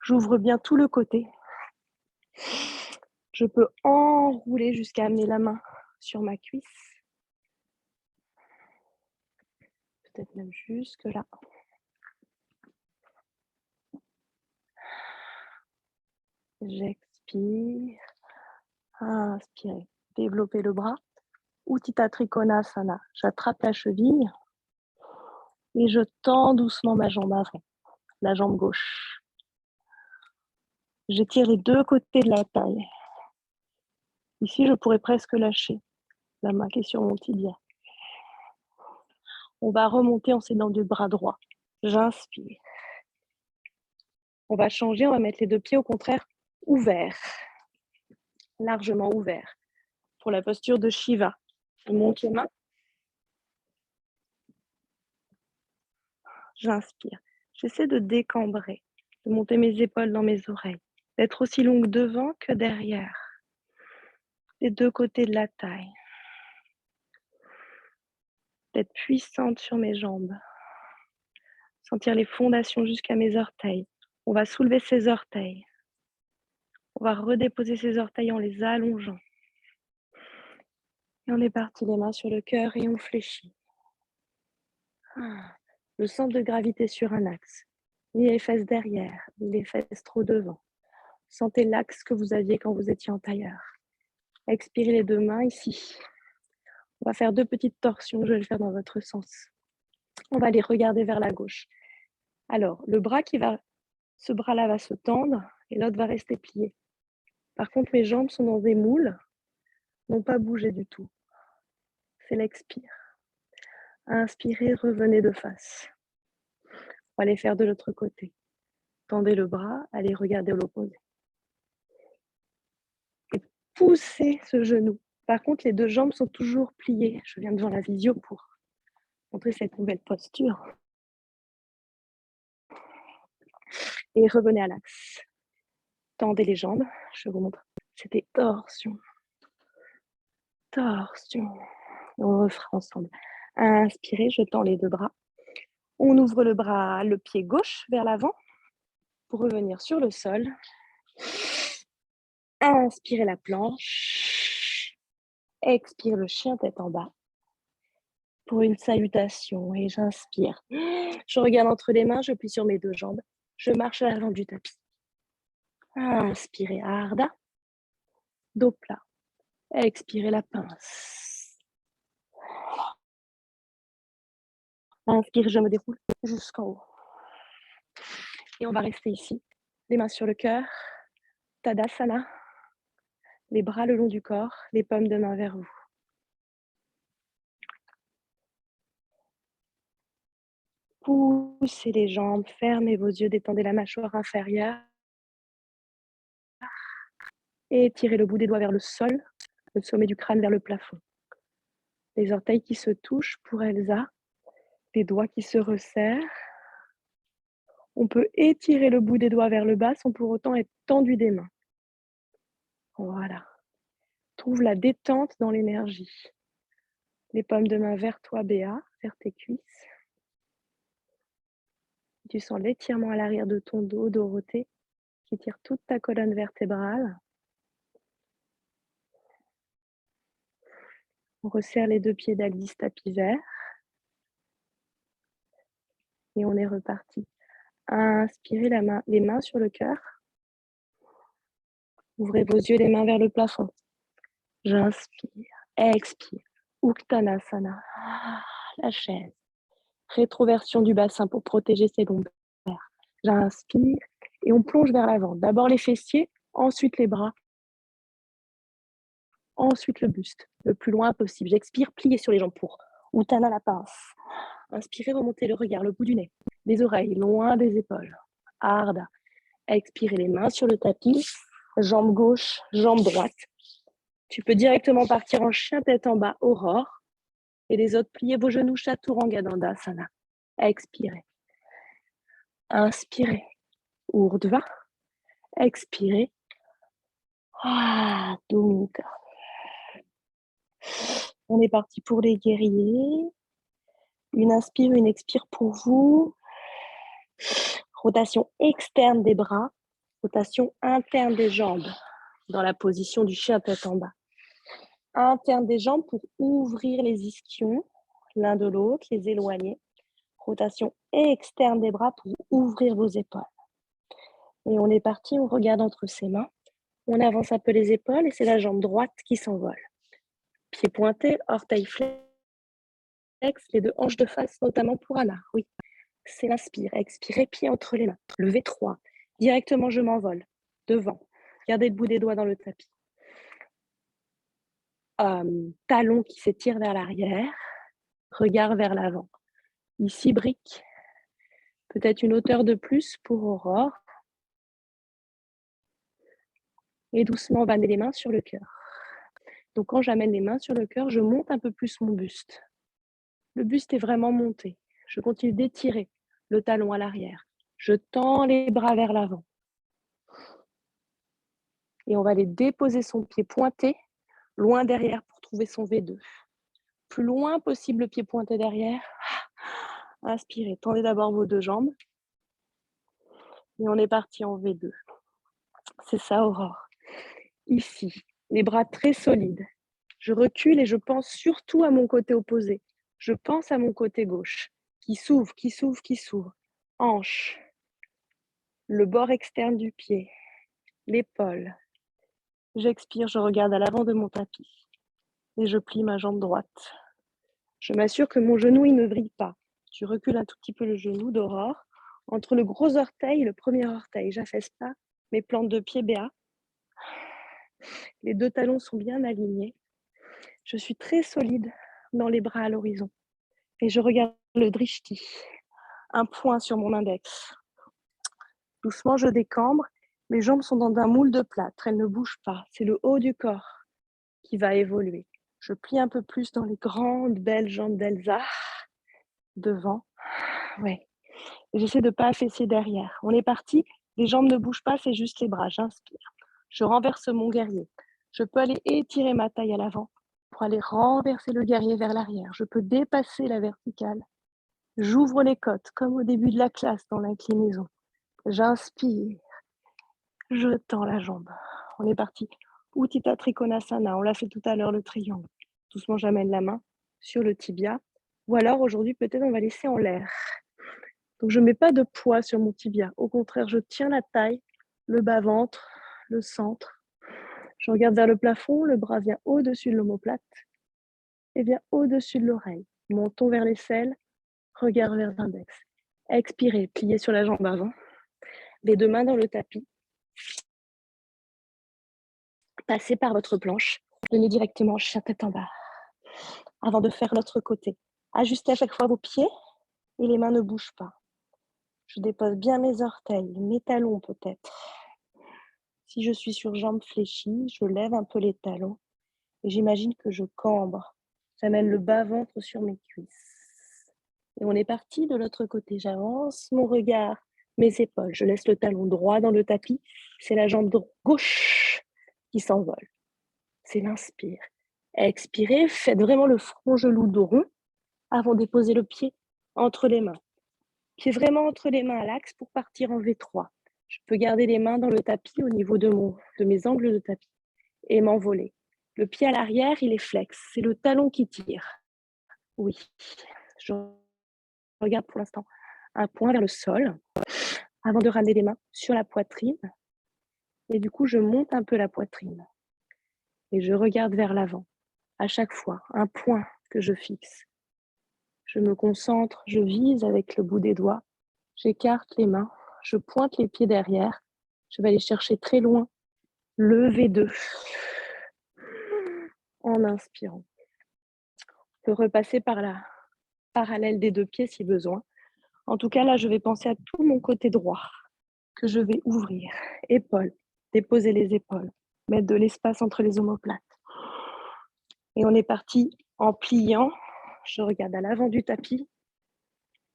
J'ouvre bien tout le côté. Je peux enrouler jusqu'à amener la main sur ma cuisse. Peut-être même jusque là. J'expire. Inspirez. Développez le bras. Uttita Trikonasana. J'attrape la cheville et je tends doucement ma jambe avant, la jambe gauche. J'étire les deux côtés de la taille. Ici, je pourrais presque lâcher la main qui est sur mon tibia. On va remonter en s'aidant du bras droit. J'inspire. On va changer, on va mettre les deux pieds au contraire ouverts, largement ouverts, pour la posture de Shiva. Je monte les mains. J'inspire. J'essaie de décambrer, de monter mes épaules dans mes oreilles, d'être aussi longue devant que derrière, les deux côtés de la taille, d'être puissante sur mes jambes, sentir les fondations jusqu'à mes orteils. On va soulever ses orteils. On va redéposer ses orteils en les allongeant. Et on est parti, les mains sur le cœur et on fléchit. Le centre de gravité sur un axe. Ni les fesses derrière, ni les fesses trop devant. Sentez l'axe que vous aviez quand vous étiez en tailleur. Expirez les deux mains ici. On va faire deux petites torsions, je vais le faire dans votre sens. On va les regarder vers la gauche. Alors, ce bras-là va se tendre et l'autre va rester plié. Par contre, mes jambes sont dans des moules, n'ont pas bougé du tout. C'est l'expire. Inspirez, revenez de face. On va les faire de l'autre côté. Tendez le bras, allez regarder l'opposé. Et poussez ce genou. Par contre, les deux jambes sont toujours pliées. Je viens devant la visio pour montrer cette nouvelle posture. Et revenez à l'axe. Tendez les jambes. Je vous montre. C'était torsion. Torsion. On refera ensemble. Inspirez, je tends les deux bras. On ouvre le pied gauche vers l'avant pour revenir sur le sol. Inspirez la planche. Expire le chien tête en bas pour une salutation et j'inspire. Je regarde entre les mains, je plie sur mes deux jambes. Je marche à l'avant du tapis. Inspirez Ardha. Dos plat. Expirez la pince. Inspire, je me déroule jusqu'en haut. Et on va rester ici. Les mains sur le cœur. Tadasana. Les bras le long du corps, les paumes de main vers vous. Poussez les jambes, fermez vos yeux, détendez la mâchoire inférieure. Et étirez le bout des doigts vers le sol, le sommet du crâne vers le plafond. Les orteils qui se touchent pour Elsa, les doigts qui se resserrent. On peut étirer le bout des doigts vers le bas sans pour autant être tendu des mains. Voilà. Trouve la détente dans l'énergie. Les paumes de main vers toi, Béa, vers tes cuisses. Tu sens l'étirement à l'arrière de ton dos, Dorothée, qui tire toute ta colonne vertébrale. On resserre les deux pieds d'Alice, tapis vert. Et on est reparti. Inspirez les mains sur le cœur. Ouvrez vos yeux, les mains vers le plafond. J'inspire, expire. Uttanasana, la chaise. Rétroversion du bassin pour protéger ses lombaires. J'inspire et on plonge vers l'avant. D'abord les fessiers, ensuite les bras, ensuite le buste, le plus loin possible. J'expire, pliez sur les jambes pour Uttana la pince. Inspirez, remontez le regard, le bout du nez, les oreilles, loin des épaules. Ardha. Expirez les mains sur le tapis, jambe gauche, jambe droite. Tu peux directement partir en chien tête en bas, aurore. Et les autres, pliez vos genoux, chaturanga dandasana. Expirez. Inspirez. Urdhva. Expirez. Domuka. On est parti pour les guerriers. Une inspire, une expire pour vous. Rotation externe des bras. Rotation interne des jambes. Dans la position du chien tête en bas. Interne des jambes pour ouvrir les ischions l'un de l'autre, les éloigner. Rotation externe des bras pour ouvrir vos épaules. Et on est parti, on regarde entre ses mains. On avance un peu les épaules et c'est la jambe droite qui s'envole. Pieds pointés, orteils flex, les deux hanches de face, notamment pour Anna. Oui, c'est l'inspire. Expirez, pieds entre les mains. Levez 3. Directement, je m'envole. Devant. Gardez le bout des doigts dans le tapis. Talons qui s'étirent vers l'arrière. Regard vers l'avant. Ici, brique. Peut-être une hauteur de plus pour Aurore. Et doucement, on va amener les mains sur le cœur. Donc, quand j'amène les mains sur le cœur, je monte un peu plus mon buste. Le buste est vraiment monté. Je continue d'étirer le talon à l'arrière. Je tends les bras vers l'avant. Et on va aller déposer son pied pointé, loin derrière pour trouver son V2. Plus loin possible le pied pointé derrière. Inspirez, tendez d'abord vos deux jambes. Et on est parti en V2. C'est ça, Aurore. Ici, les bras très solides. Je recule et je pense surtout à mon côté opposé. Je pense à mon côté gauche, qui s'ouvre, qui s'ouvre, qui s'ouvre. Hanche, le bord externe du pied, l'épaule. J'expire, je regarde à l'avant de mon tapis et je plie ma jambe droite. Je m'assure que mon genou il ne vrille pas. Je recule un tout petit peu le genou d'Aurore. Entre le gros orteil et le premier orteil, j'affaisse pas mes plantes de pied Béa. Les deux talons sont bien alignés. Je suis très solide dans les bras à l'horizon. Et je regarde le drishti, un point sur mon index. Doucement, je décambre. Mes jambes sont dans un moule de plâtre. Elles ne bougent pas. C'est le haut du corps qui va évoluer. Je plie un peu plus dans les grandes, belles jambes d'Elsa. Devant. Ouais. J'essaie de ne pas affaisser derrière. On est parti. Les jambes ne bougent pas, c'est juste les bras. J'inspire. Je renverse mon guerrier. Je peux aller étirer ma taille à l'avant pour aller renverser le guerrier vers l'arrière. Je peux dépasser la verticale. J'ouvre les côtes comme au début de la classe dans l'inclinaison. J'inspire. Je tends la jambe. On est parti. Utthita Trikonasana. On l'a fait tout à l'heure, le triangle. Doucement, j'amène la main sur le tibia. Ou alors, aujourd'hui, peut-être, on va laisser en l'air. Donc, je ne mets pas de poids sur mon tibia. Au contraire, je tiens la taille, le bas-ventre, le centre. Je regarde vers le plafond, le bras vient au-dessus de l'omoplate et vient au-dessus de l'oreille. Menton vers l'aisselle, regard vers l'index. Expirez, pliez sur la jambe avant. Les deux mains dans le tapis. Passez par votre planche. Venez directement chien tête en bas. Avant de faire l'autre côté. Ajustez à chaque fois vos pieds et les mains ne bougent pas. Je dépose bien mes orteils, mes talons peut-être. Si je suis sur jambes fléchies, je lève un peu les talons et j'imagine que je cambre. J'amène le bas-ventre sur mes cuisses. Et on est parti de l'autre côté. J'avance mon regard, mes épaules. Je laisse le talon droit dans le tapis. C'est la jambe gauche qui s'envole. C'est l'inspire. Expirez, faites vraiment le front genou rond avant de déposer le pied entre les mains. Pied vraiment entre les mains à l'axe pour partir en V3. Je peux garder les mains dans le tapis au niveau de mes angles de tapis et m'envoler. Le pied à l'arrière, il est flex. C'est le talon qui tire. Oui. Je regarde pour l'instant un point vers le sol avant de ramener les mains sur la poitrine. Et du coup, je monte un peu la poitrine. Et je regarde vers l'avant. À chaque fois, un point que je fixe. Je me concentre, je vise avec le bout des doigts. J'écarte les mains, je pointe les pieds derrière. Je vais aller chercher très loin le V2 en inspirant. On peut repasser par la parallèle des deux pieds si besoin. En tout cas, là, je vais penser à tout mon côté droit que je vais ouvrir. Épaules, déposer les épaules, mettre de l'espace entre les omoplates. Et on est parti en pliant. Je regarde à l'avant du tapis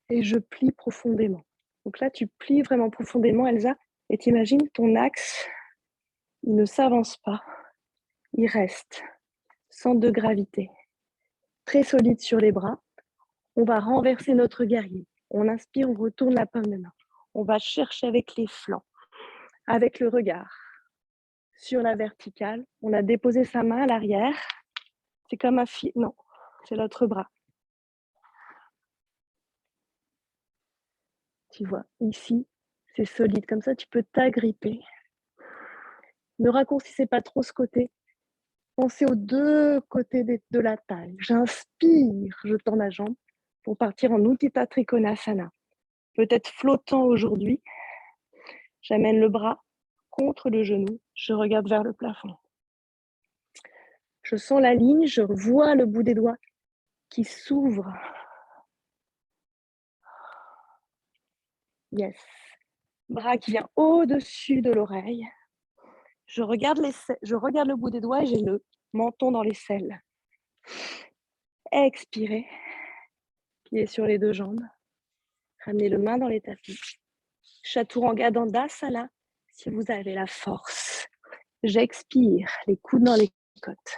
et je plie profondément. Donc là, tu plies vraiment profondément, Elsa, et t'imagines ton axe, il ne s'avance pas, il reste. Centre de gravité, très solide sur les bras. On va renverser notre guerrier. On inspire, on retourne la paume de main. On va chercher avec les flancs, avec le regard. Sur la verticale, on a déposé sa main à l'arrière. C'est comme un fil. Non, c'est l'autre bras. Tu vois, ici, c'est solide. Comme ça, tu peux t'agripper. Ne raccourcissez pas trop ce côté. Pensez aux deux côtés de la taille. J'inspire, je tends la jambe pour partir en Utthita Trikonasana. Peut-être flottant aujourd'hui. J'amène le bras contre le genou. Je regarde vers le plafond. Je sens la ligne, je vois le bout des doigts qui s'ouvre. Yes. Bras qui vient au-dessus de l'oreille. Je regarde le bout des doigts et j'ai le menton dans l'aisselle. Expirez. Pieds sur les deux jambes. Ramenez le main dans les tapis. Chaturanga Dandasana si vous avez la force. J'expire, les coudes dans les côtes.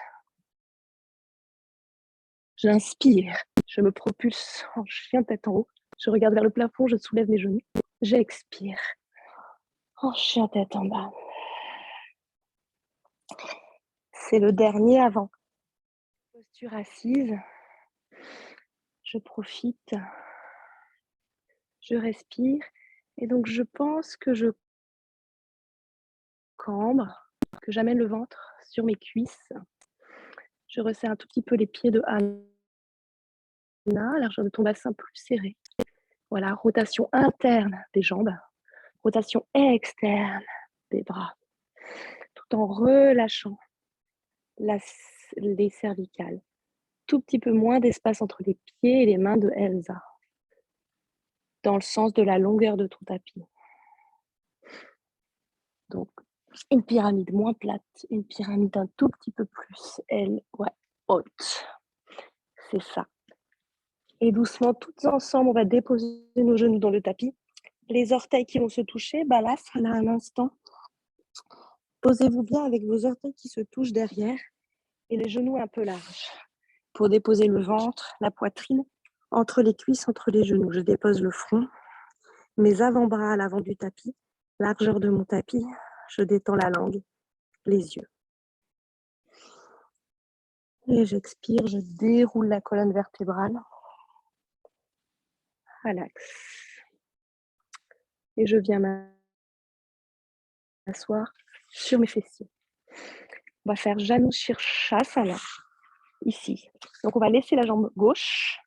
J'inspire, je me propulse en chien tête en haut. Je regarde vers le plafond, je soulève mes genoux. J'expire en chien tête en bas. C'est le dernier avant. Posture assise. Je profite. Je respire. Et donc, je pense que je cambre, que j'amène le ventre sur mes cuisses. Je resserre un tout petit peu les pieds de Anna, largeur de ton bassin plus serré. Voilà, rotation interne des jambes, rotation externe des bras, tout en relâchant les cervicales. Tout petit peu moins d'espace entre les pieds et les mains de Elsa, dans le sens de la longueur de ton tapis. Donc, une pyramide moins plate, une pyramide un tout petit peu plus, haute. C'est ça. Et doucement, toutes ensemble, on va déposer nos genoux dans le tapis. Les orteils qui vont se toucher, balasana là un instant. Posez-vous bien avec vos orteils qui se touchent derrière et les genoux un peu larges. Pour déposer le ventre, la poitrine, entre les cuisses, entre les genoux. Je dépose le front, mes avant-bras à l'avant du tapis, largeur de mon tapis. Je détends la langue, les yeux. Et j'expire, je déroule la colonne vertébrale à l'axe. et je viens m'asseoir sur mes fessiers. On va faire Janu Shirshasana ici. Donc on va laisser la jambe gauche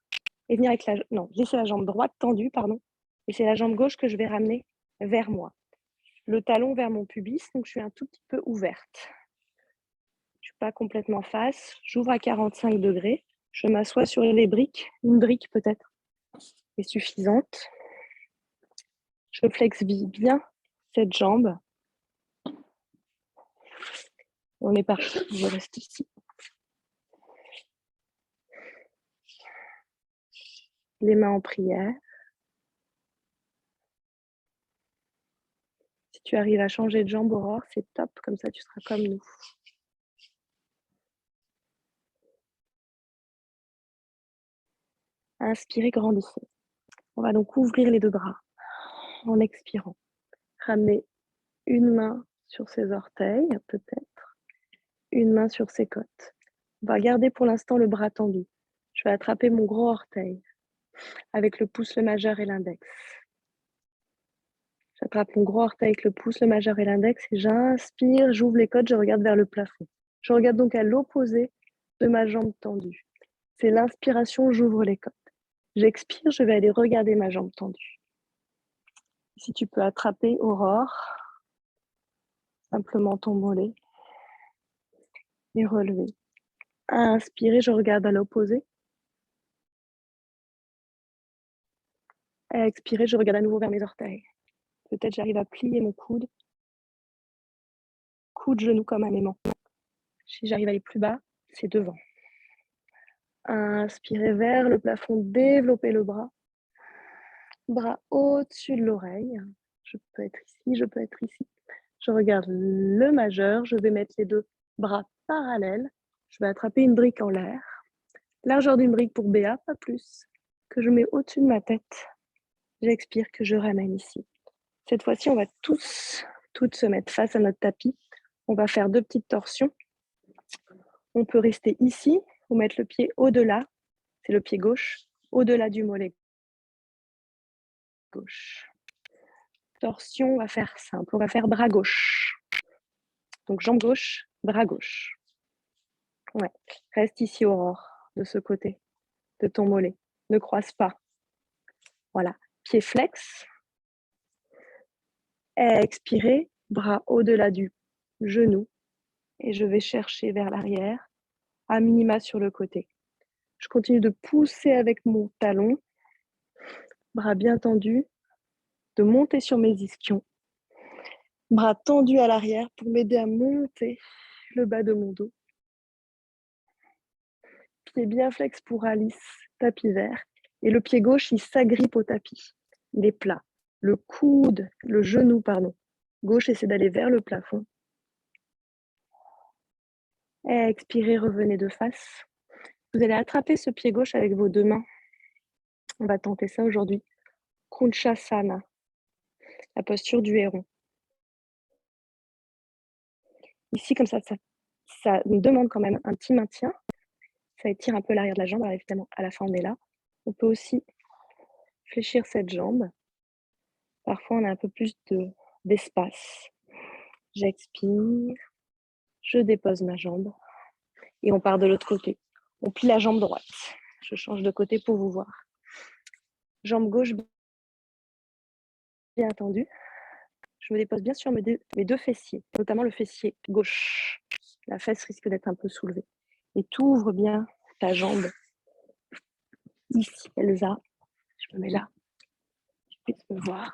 et venir avec laisser la jambe droite tendue, pardon. Et c'est la jambe gauche que je vais ramener vers moi. Le talon vers mon pubis, donc je suis un tout petit peu ouverte. Je ne suis pas complètement face. J'ouvre à 45 degrés. Je m'assois sur les briques. Une brique peut-être est suffisante. Je flexe bien cette jambe. On est parti. Je reste ici. Les mains en prière. Si tu arrives à changer de jambe, Aurore, c'est top. Comme ça, tu seras comme nous. Inspirez, grandissez. On va donc ouvrir les deux bras en expirant. Ramener une main sur ses orteils, peut-être. Une main sur ses côtes. On va garder pour l'instant le bras tendu. Je vais attraper mon gros orteil avec le pouce, le majeur et l'index. J'attrape mon gros orteil avec le pouce, le majeur et l'index et j'inspire, j'ouvre les côtes, je regarde vers le plafond. Je regarde donc à l'opposé de ma jambe tendue. C'est l'inspiration, j'ouvre les côtes. J'expire, je vais aller regarder ma jambe tendue. Si tu peux attraper, Aurore, simplement ton mollet et relever. Inspirez, je regarde à l'opposé. Expirez, je regarde à nouveau vers mes orteils. Peut-être j'arrive à plier mon coude. Coude, genou comme un aimant. Si j'arrive à aller plus bas, c'est devant. Inspirez vers le plafond, développez le bras. Bras au-dessus de l'oreille. Je peux être ici, je peux être ici. Je regarde le majeur. Je vais mettre les deux bras parallèles. Je vais attraper une brique en l'air. Largeur d'une brique pour BA, pas plus. Que je mets au-dessus de ma tête. J'expire, que je ramène ici. Cette fois-ci, on va toutes se mettre face à notre tapis. On va faire 2 petites torsions. On peut rester ici ou mettre le pied au-delà. C'est le pied gauche, au-delà du mollet gauche. Torsion, on va faire simple. On va faire bras gauche. Donc jambe gauche, bras gauche. Ouais. Reste ici, Aurore, de ce côté, de ton mollet. Ne croise pas. Voilà. Pied flex. Expirez, bras au-delà du genou. Et je vais chercher vers l'arrière, à minima sur le côté. Je continue de pousser avec mon talon, bras bien tendus, de monter sur mes ischions. Bras tendus à l'arrière pour m'aider à monter le bas de mon dos. Pied bien flex pour Alice, tapis vert. Et le pied gauche, il s'agrippe au tapis. Il est plat. Le coude, le genou, pardon, gauche essaie d'aller vers le plafond. Expirez, revenez de face. Vous allez attraper ce pied gauche avec vos 2 mains. On va tenter ça aujourd'hui. Kunchasana, la posture du héron. Ici, comme ça nous demande quand même un petit maintien. Ça étire un peu l'arrière de la jambe. Alors évidemment, à la fin, on est là. On peut aussi fléchir cette jambe. Parfois, on a un peu plus d'espace. J'expire. Je dépose ma jambe. Et on part de l'autre côté. On plie la jambe droite. Je change de côté pour vous voir. Jambe gauche bien tendue. Je me dépose bien sur mes 2 fessiers, notamment le fessier gauche. La fesse risque d'être un peu soulevée. Et tu ouvres bien ta jambe. Ici, Elsa. Je me mets là. Tu puisses me voir.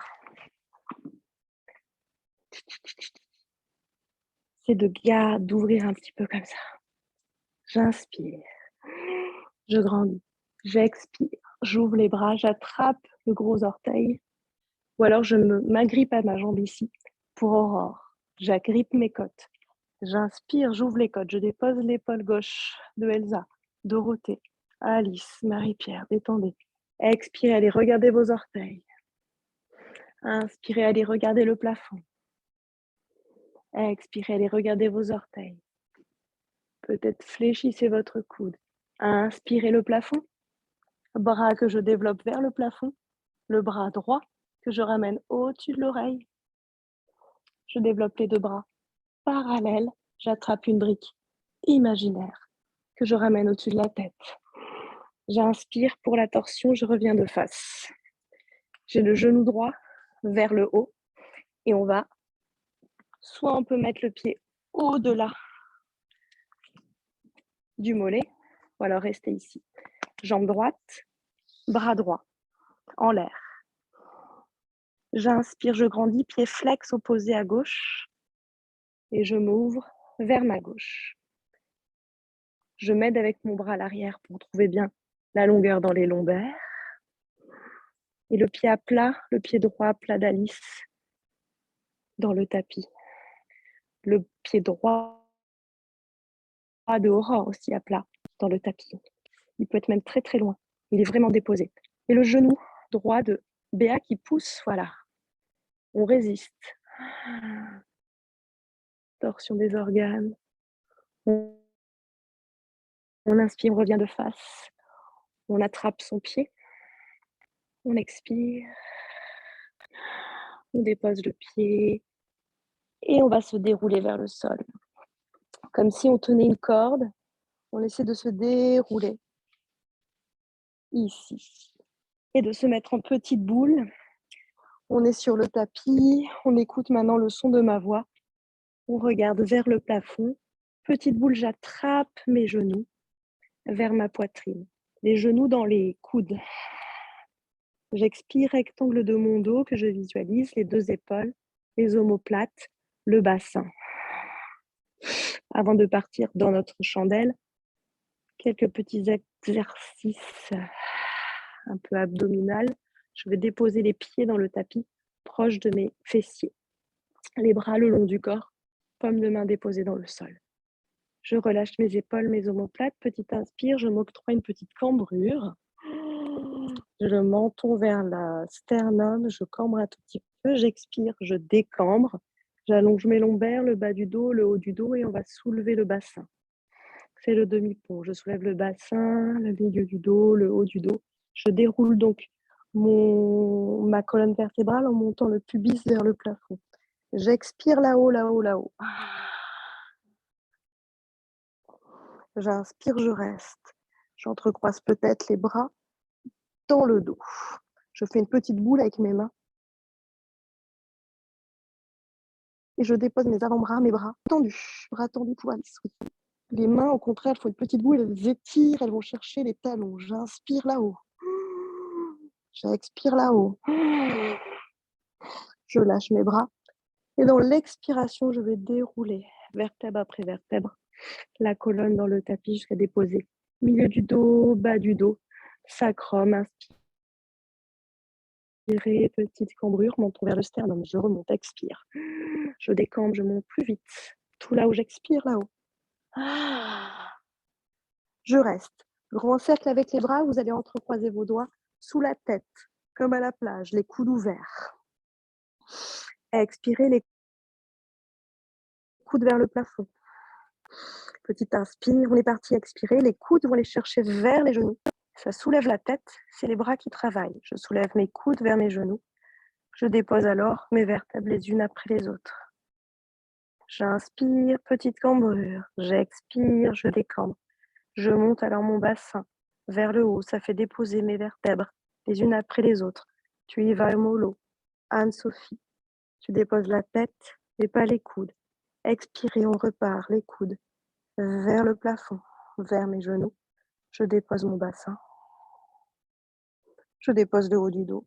C'est d'ouvrir un petit peu comme ça. J'inspire. Je grandis. J'expire. J'ouvre les bras. J'attrape le gros orteil. Ou alors, je m'agrippe à ma jambe ici pour Aurore. J'agrippe mes côtes. J'inspire, j'ouvre les côtes. Je dépose l'épaule gauche de Elsa, Dorothée, Alice, Marie-Pierre. Détendez. Expirez, allez regarder vos orteils. Inspirez, allez regarder le plafond. Expirez, allez regarder vos orteils. Peut-être fléchissez votre coude. Inspirez le plafond. Bras que je développe vers le plafond. Le bras droit que je ramène au-dessus de l'oreille. Je développe les 2 bras parallèles. J'attrape une brique imaginaire que je ramène au-dessus de la tête. J'inspire pour la torsion, je reviens de face. J'ai le genou droit vers le haut et soit on peut mettre le pied au-delà du mollet, ou alors rester ici. Jambe droite, bras droit, en l'air. J'inspire, je grandis, pied flex opposé à gauche et je m'ouvre vers ma gauche. Je m'aide avec mon bras à l'arrière pour trouver bien la longueur dans les lombaires. Et le pied à plat, le pied droit plat d'Alice dans le tapis. Le pied droit de Aurore aussi à plat dans le tapis. Il peut être même très très loin. Il est vraiment déposé. Et le genou droit de Béa qui pousse, voilà. On résiste. Torsion des organes. On inspire, on revient de face. On attrape son pied. On expire. On dépose le pied. Et on va se dérouler vers le sol. Comme si on tenait une corde. On essaie de se dérouler ici. Et de se mettre en petite boule. On est sur le tapis. On écoute maintenant le son de ma voix. On regarde vers le plafond. Petite boule, j'attrape mes genoux vers ma poitrine. Les genoux dans les coudes. J'expire, rectangle de mon dos que je visualise, les 2 épaules, les omoplates, le bassin. Avant de partir dans notre chandelle, quelques petits exercices un peu abdominal. Je vais déposer les pieds dans le tapis, proche de mes fessiers. Les bras le long du corps, paume de main déposée dans le sol. Je relâche mes épaules, mes omoplates. Petite inspire, je m'octroie une petite cambrure. Le menton vers la sternum, je cambre un tout petit peu. J'expire, je décambre. J'allonge mes lombaires, le bas du dos, le haut du dos et on va soulever le bassin. C'est le demi-pont. Je soulève le bassin, le milieu du dos, le haut du dos. Je déroule donc ma colonne vertébrale en montant le pubis vers le plafond. J'expire là-haut, là-haut, là-haut. J'inspire, je reste. J'entrecroise peut-être les bras dans le dos. Je fais une petite boule avec mes mains. Et je dépose mes avant-bras, mes bras tendus pour Alice. Les mains, au contraire, elles font une petite boule, elles étirent, elles vont chercher les talons. J'inspire là-haut. J'expire là-haut. Je lâche mes bras. Et dans l'expiration, je vais dérouler vertèbre après vertèbre la colonne dans le tapis jusqu'à déposer milieu du dos, bas du dos, sacrum, inspirez, petite cambrure, menton vers le sternum, je remonte, expire. Je décambre, je monte plus vite. Tout là où j'expire, là-haut. Je reste. Grand cercle avec les bras, vous allez entrecroiser vos doigts sous la tête, comme à la plage, les coudes ouverts. Expirez, les coudes vers le plafond. Petite inspire, on est parti, expirer. Les coudes vont les chercher vers les genoux. Ça soulève la tête, c'est les bras qui travaillent. Je soulève mes coudes vers mes genoux. Je dépose alors mes vertèbres les unes après les autres. J'inspire, petite cambrure. J'expire, je décambre. Je monte alors mon bassin vers le haut. Ça fait déposer mes vertèbres les unes après les autres. Tu y vas mollo. Anne-Sophie. Tu déposes la tête et pas les coudes. Expirez, on repart, les coudes vers le plafond, vers mes genoux. Je dépose mon bassin. Je dépose le haut du dos.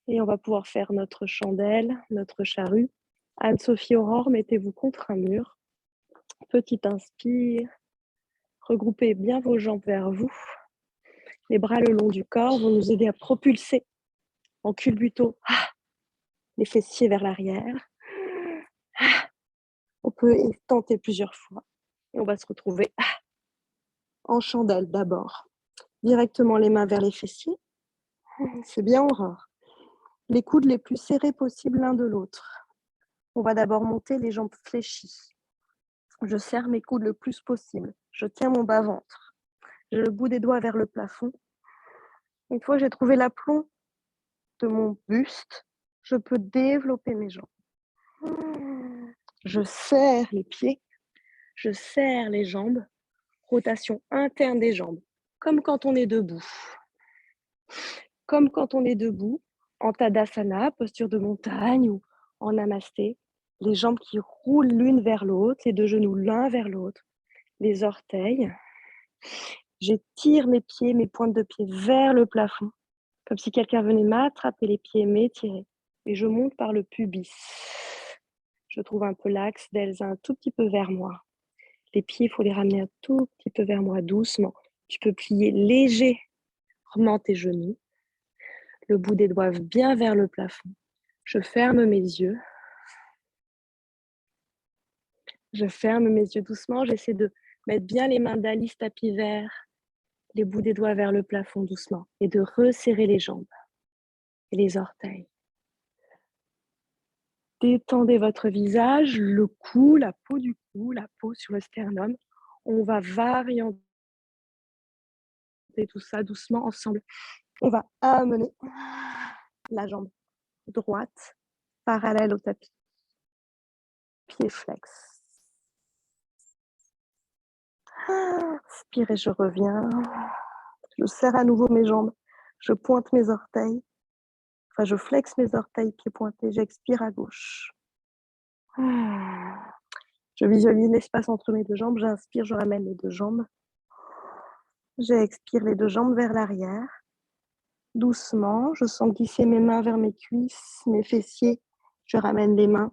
Et on va pouvoir faire notre chandelle, notre charrue. Anne-Sophie, Aurore, mettez-vous contre un mur. Petite inspire. Regroupez bien vos jambes vers vous. Les bras le long du corps vont nous aider à propulser en culbuto les fessiers vers l'arrière. On peut tenter plusieurs fois. Et on va se retrouver en chandelle d'abord. Directement les mains vers les fessiers. C'est bien, Aurore. Les coudes les plus serrés possible l'un de l'autre. On va d'abord monter les jambes fléchies. Je serre mes coudes le plus possible. Je tiens mon bas-ventre. J'ai le bout des doigts vers le plafond. Une fois que j'ai trouvé l'aplomb, de mon buste, je peux développer mes jambes. Je serre les pieds, je serre les jambes, rotation interne des jambes, comme quand on est debout. Comme quand on est debout, en Tadasana, posture de montagne ou en Namasté, les jambes qui roulent l'une vers l'autre, les deux genoux l'un vers l'autre, les orteils. J'étire mes pieds, mes pointes de pied vers le plafond, comme si quelqu'un venait m'attraper les pieds, m'étirer. Et je monte par le pubis. Je trouve un peu l'axe d'Elsa un tout petit peu vers moi. Les pieds, il faut les ramener un tout petit peu vers moi, doucement. Tu peux plier légèrement tes genoux. Le bout des doigts bien vers le plafond. Je ferme mes yeux. Je ferme mes yeux doucement. J'essaie de mettre bien les mains d'Alice tapis vert, les bouts des doigts vers le plafond doucement et de resserrer les jambes et les orteils. Détendez votre visage, le cou, la peau du cou, la peau sur le sternum. On va varianter tout ça doucement ensemble. On va amener la jambe droite parallèle au tapis. Pied flex. Inspire et je reviens. Je serre à nouveau mes jambes. Je pointe mes orteils. Enfin, je flexe mes orteils, pieds pointés. J'expire à gauche. Je visualise l'espace entre mes deux jambes. J'inspire, je ramène les deux jambes. J'expire les deux jambes vers l'arrière. Doucement, je sens glisser mes mains vers mes cuisses, mes fessiers. Je ramène les mains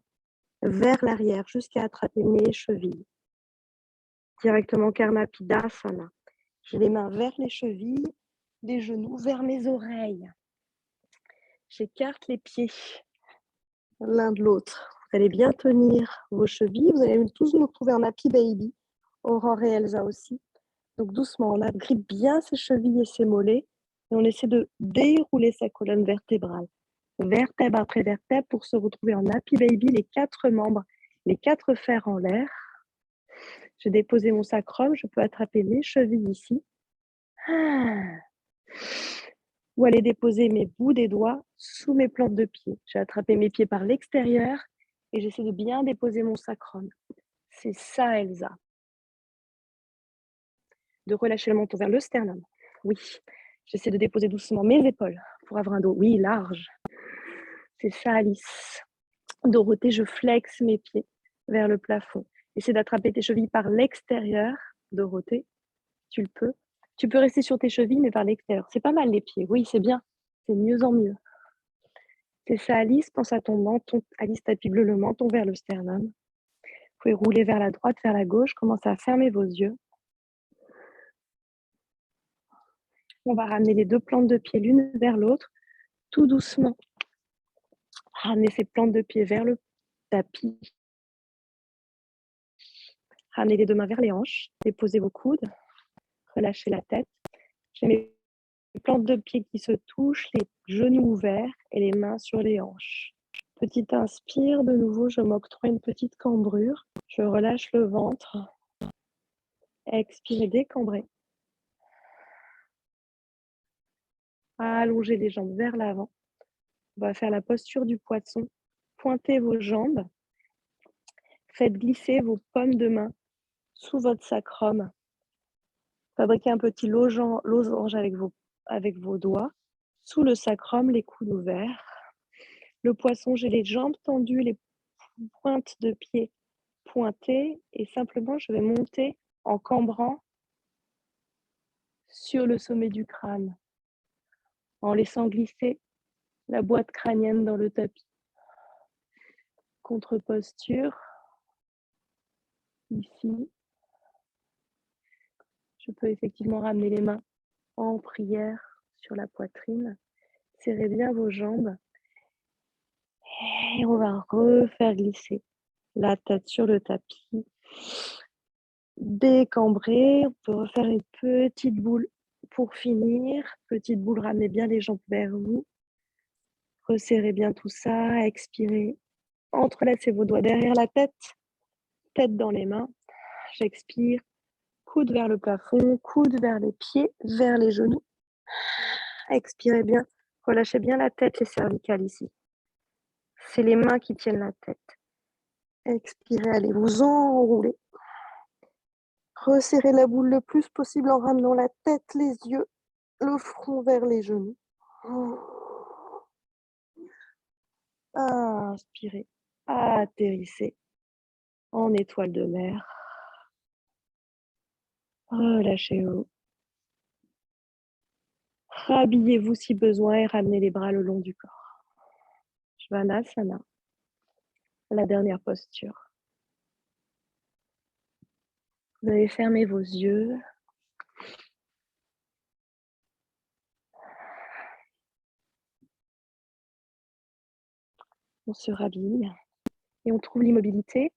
vers l'arrière jusqu'à attraper mes chevilles. Directement Karnapidasana. J'ai les mains vers les chevilles, les genoux vers mes oreilles. J'écarte les pieds l'un de l'autre. Vous allez bien tenir vos chevilles. Vous allez tous nous retrouver en Happy Baby. Aurore et Elsa aussi. Donc doucement, on agrippe bien ses chevilles et ses mollets. Et on essaie de dérouler sa colonne vertébrale. Vertèbre après vertèbre pour se retrouver en Happy Baby, les 4 membres, les 4 fers en l'air. J'ai déposé mon sacrum, je peux attraper mes chevilles ici. Ou aller déposer mes bouts des doigts sous mes plantes de pied. J'ai attrapé mes pieds par l'extérieur et j'essaie de bien déposer mon sacrum. C'est ça, Elsa. De relâcher le menton vers le sternum. Oui. J'essaie de déposer doucement mes épaules pour avoir un dos, oui, large. C'est ça, Alice. Dorothée, je flexe mes pieds vers le plafond. Essaie d'attraper tes chevilles par l'extérieur. Dorothée, tu le peux. Tu peux rester sur tes chevilles, mais par l'extérieur. C'est pas mal les pieds. Oui, c'est bien. C'est de mieux en mieux. C'est ça, Alice. Pense à ton menton. Alice, tapis bleu, le menton vers le sternum. Vous pouvez rouler vers la droite, vers la gauche. Commencez à fermer vos yeux. On va ramener les deux plantes de pied l'une vers l'autre, tout doucement. Ramenez ces plantes de pied vers le tapis. Ramenez les deux mains vers les hanches. Déposez vos coudes. Relâchez la tête. J'ai mes plantes de pied qui se touchent, les genoux ouverts et les mains sur les hanches. Petite inspire, de nouveau, je m'octroie une petite cambrure. Je relâche le ventre. Expirez, décambrez. Allongez les jambes vers l'avant. On va faire la posture du poisson. Pointez vos jambes. Faites glisser vos paumes de main sous votre sacrum. Fabriquez un petit losange avec vos doigts. Sous le sacrum, les coudes ouverts. Le poisson, j'ai les jambes tendues, les pointes de pied pointées. Et simplement, je vais monter en cambrant sur le sommet du crâne, en laissant glisser la boîte crânienne dans le tapis. Contre-posture. Ici. Je peux effectivement ramener les mains en prière sur la poitrine. Serrez bien vos jambes. Et on va refaire glisser la tête sur le tapis. Décambrer. On peut refaire une petite boule pour finir. Petite boule, ramenez bien les jambes vers vous. Resserrez bien tout ça. Expirez. Entrelacez vos doigts derrière la tête. Tête dans les mains. J'expire. Coude vers le plafond. Coude vers les pieds, vers les genoux. Expirez bien. Relâchez bien la tête, les cervicales ici. C'est les mains qui tiennent la tête. Expirez, allez vous enrouler. Resserrez la boule le plus possible en ramenant la tête, les yeux, le front vers les genoux. Inspirez, atterrissez en étoile de mer. Relâchez-vous. Rhabillez-vous si besoin et ramenez les bras le long du corps. Svanasana, la dernière posture. Vous allez fermer vos yeux. On se rhabille et on trouve l'immobilité.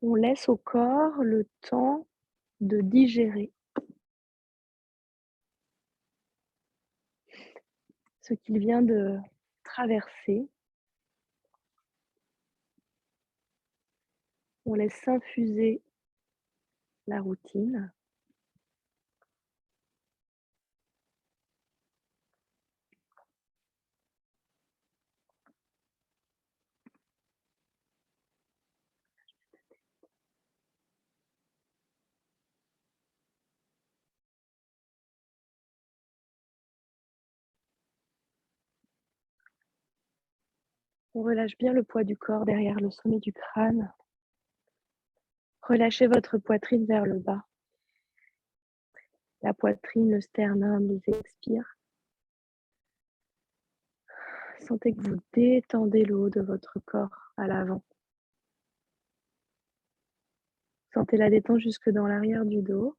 On laisse au corps le temps de digérer ce qu'il vient de traverser. On laisse s'infuser la routine. On relâche bien le poids du corps derrière le sommet du crâne. Relâchez votre poitrine vers le bas. La poitrine, le sternum, les expires. Sentez que vous détendez le haut de votre corps à l'avant. Sentez la détente jusque dans l'arrière du dos.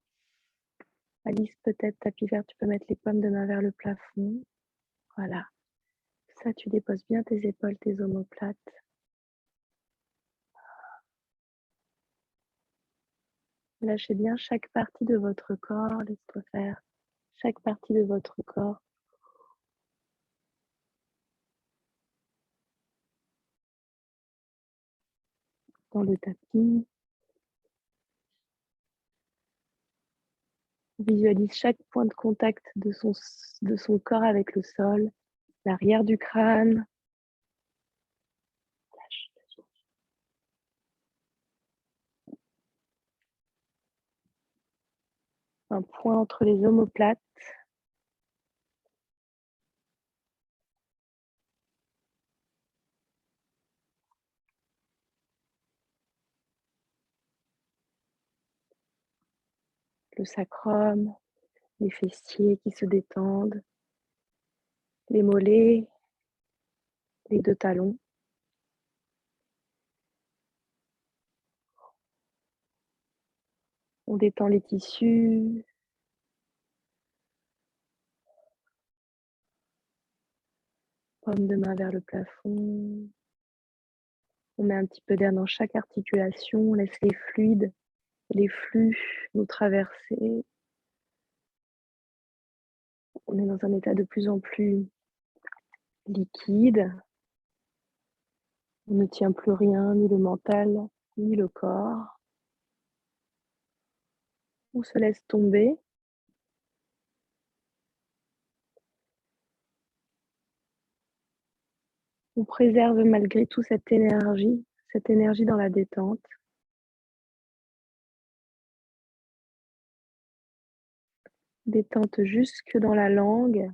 Alice, peut-être tapis vert, tu peux mettre les paumes de main vers le plafond. Voilà. Ça, tu déposes bien tes épaules, tes omoplates. Lâchez bien chaque partie de votre corps. Laisse-toi faire chaque partie de votre corps. Dans le tapis. On visualise chaque point de contact de son corps avec le sol, l'arrière du crâne. Un point entre les omoplates. Le sacrum, les fessiers qui se détendent, les mollets, les deux talons. On détend les tissus. Paume de main vers le plafond. On met un petit peu d'air dans chaque articulation. On laisse les fluides, les flux nous traverser. On est dans un état de plus en plus liquide. On ne tient plus rien, ni le mental, ni le corps. On se laisse tomber. On préserve malgré tout cette énergie dans la détente. Détente jusque dans la langue,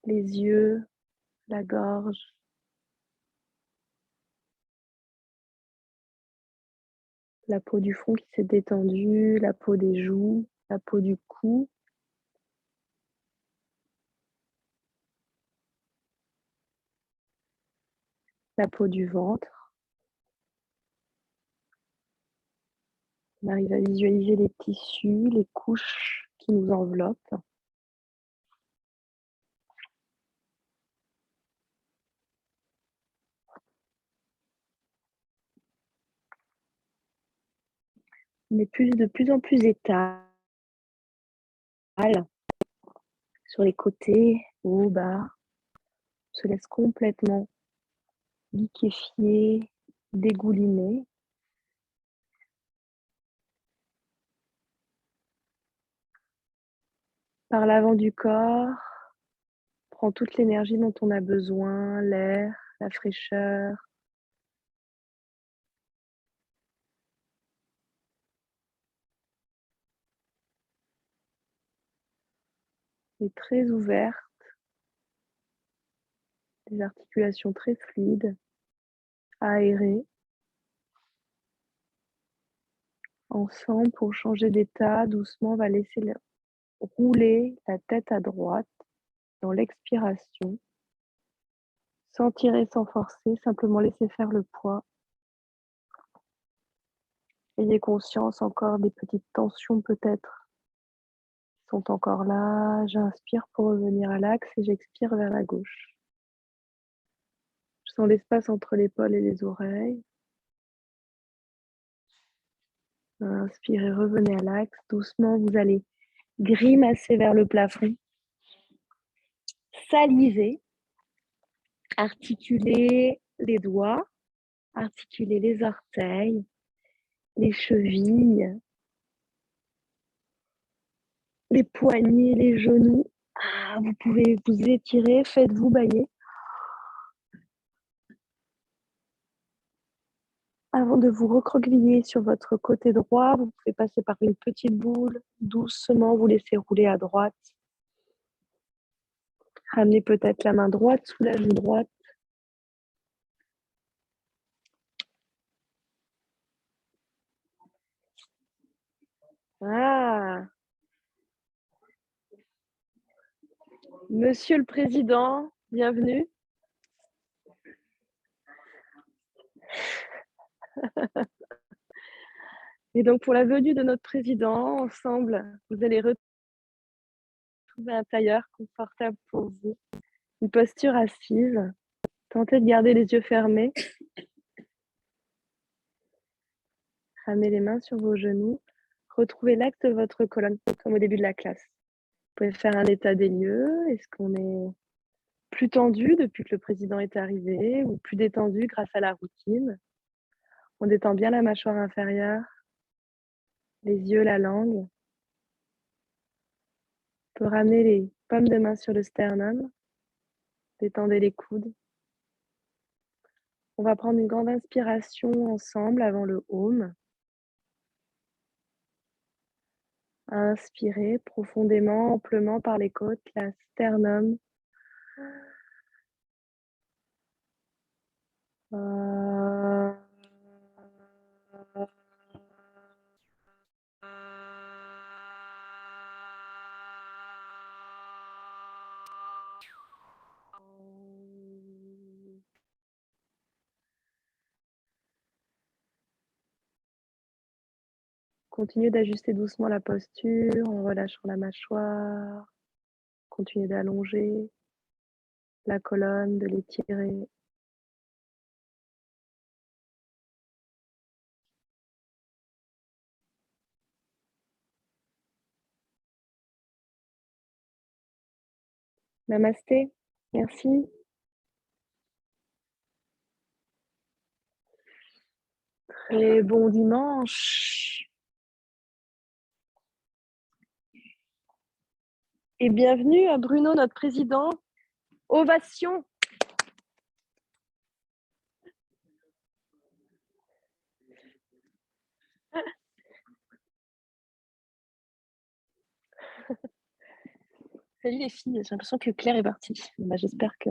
les yeux, la gorge. La peau du front qui s'est détendue, la peau des joues, la peau du cou. La peau du ventre. On arrive à visualiser les tissus, les couches qui nous enveloppent. On est de plus en plus étale sur les côtés, haut, bas. On se laisse complètement liquéfier, dégouliner. Par l'avant du corps, prends toute l'énergie dont on a besoin, l'air, la fraîcheur. Et très ouverte, des articulations très fluides, aérées. Ensemble, pour changer d'état, doucement, on va laisser rouler la tête à droite dans l'expiration, sans tirer, sans forcer, simplement laisser faire le poids. Ayez conscience encore des petites tensions peut-être qui sont encore là. J'inspire pour revenir à l'axe et j'expire vers la gauche. Je sens l'espace entre l'épaule et les oreilles. Inspirez, revenez à l'axe. Doucement, vous allez grimacer vers le plafond. Saliver. Articuler les doigts. Articuler les orteils. Les chevilles. Les poignets, les genoux. Vous pouvez vous étirer. Faites-vous bailler. Avant de vous recroqueviller sur votre côté droit, vous pouvez passer par une petite boule. Doucement, vous laissez rouler à droite. Ramenez peut-être la main droite sous la joue droite. Monsieur le Président, bienvenue. Et donc, pour la venue de notre président, ensemble, vous allez retrouver un tailleur confortable pour vous. Une posture assise. Tentez de garder les yeux fermés. Ramenez les mains sur vos genoux. Retrouvez l'axe de votre colonne, comme au début de la classe. Vous pouvez faire un état des lieux. Est-ce qu'on est plus tendu depuis que le président est arrivé ou plus détendu grâce à la routine? On détend bien la mâchoire inférieure, les yeux, la langue. On peut ramener les paumes de main sur le sternum. Détendez les coudes. On va prendre une grande inspiration ensemble avant le home. Inspirez profondément, amplement par les côtes, la sternum. Continuez d'ajuster doucement la posture en relâchant la mâchoire. Continuez d'allonger la colonne, de l'étirer. Namasté, merci. Très bon dimanche. Et bienvenue à Bruno, notre président. Ovation. Salut les filles, j'ai l'impression que Claire est partie. J'espère que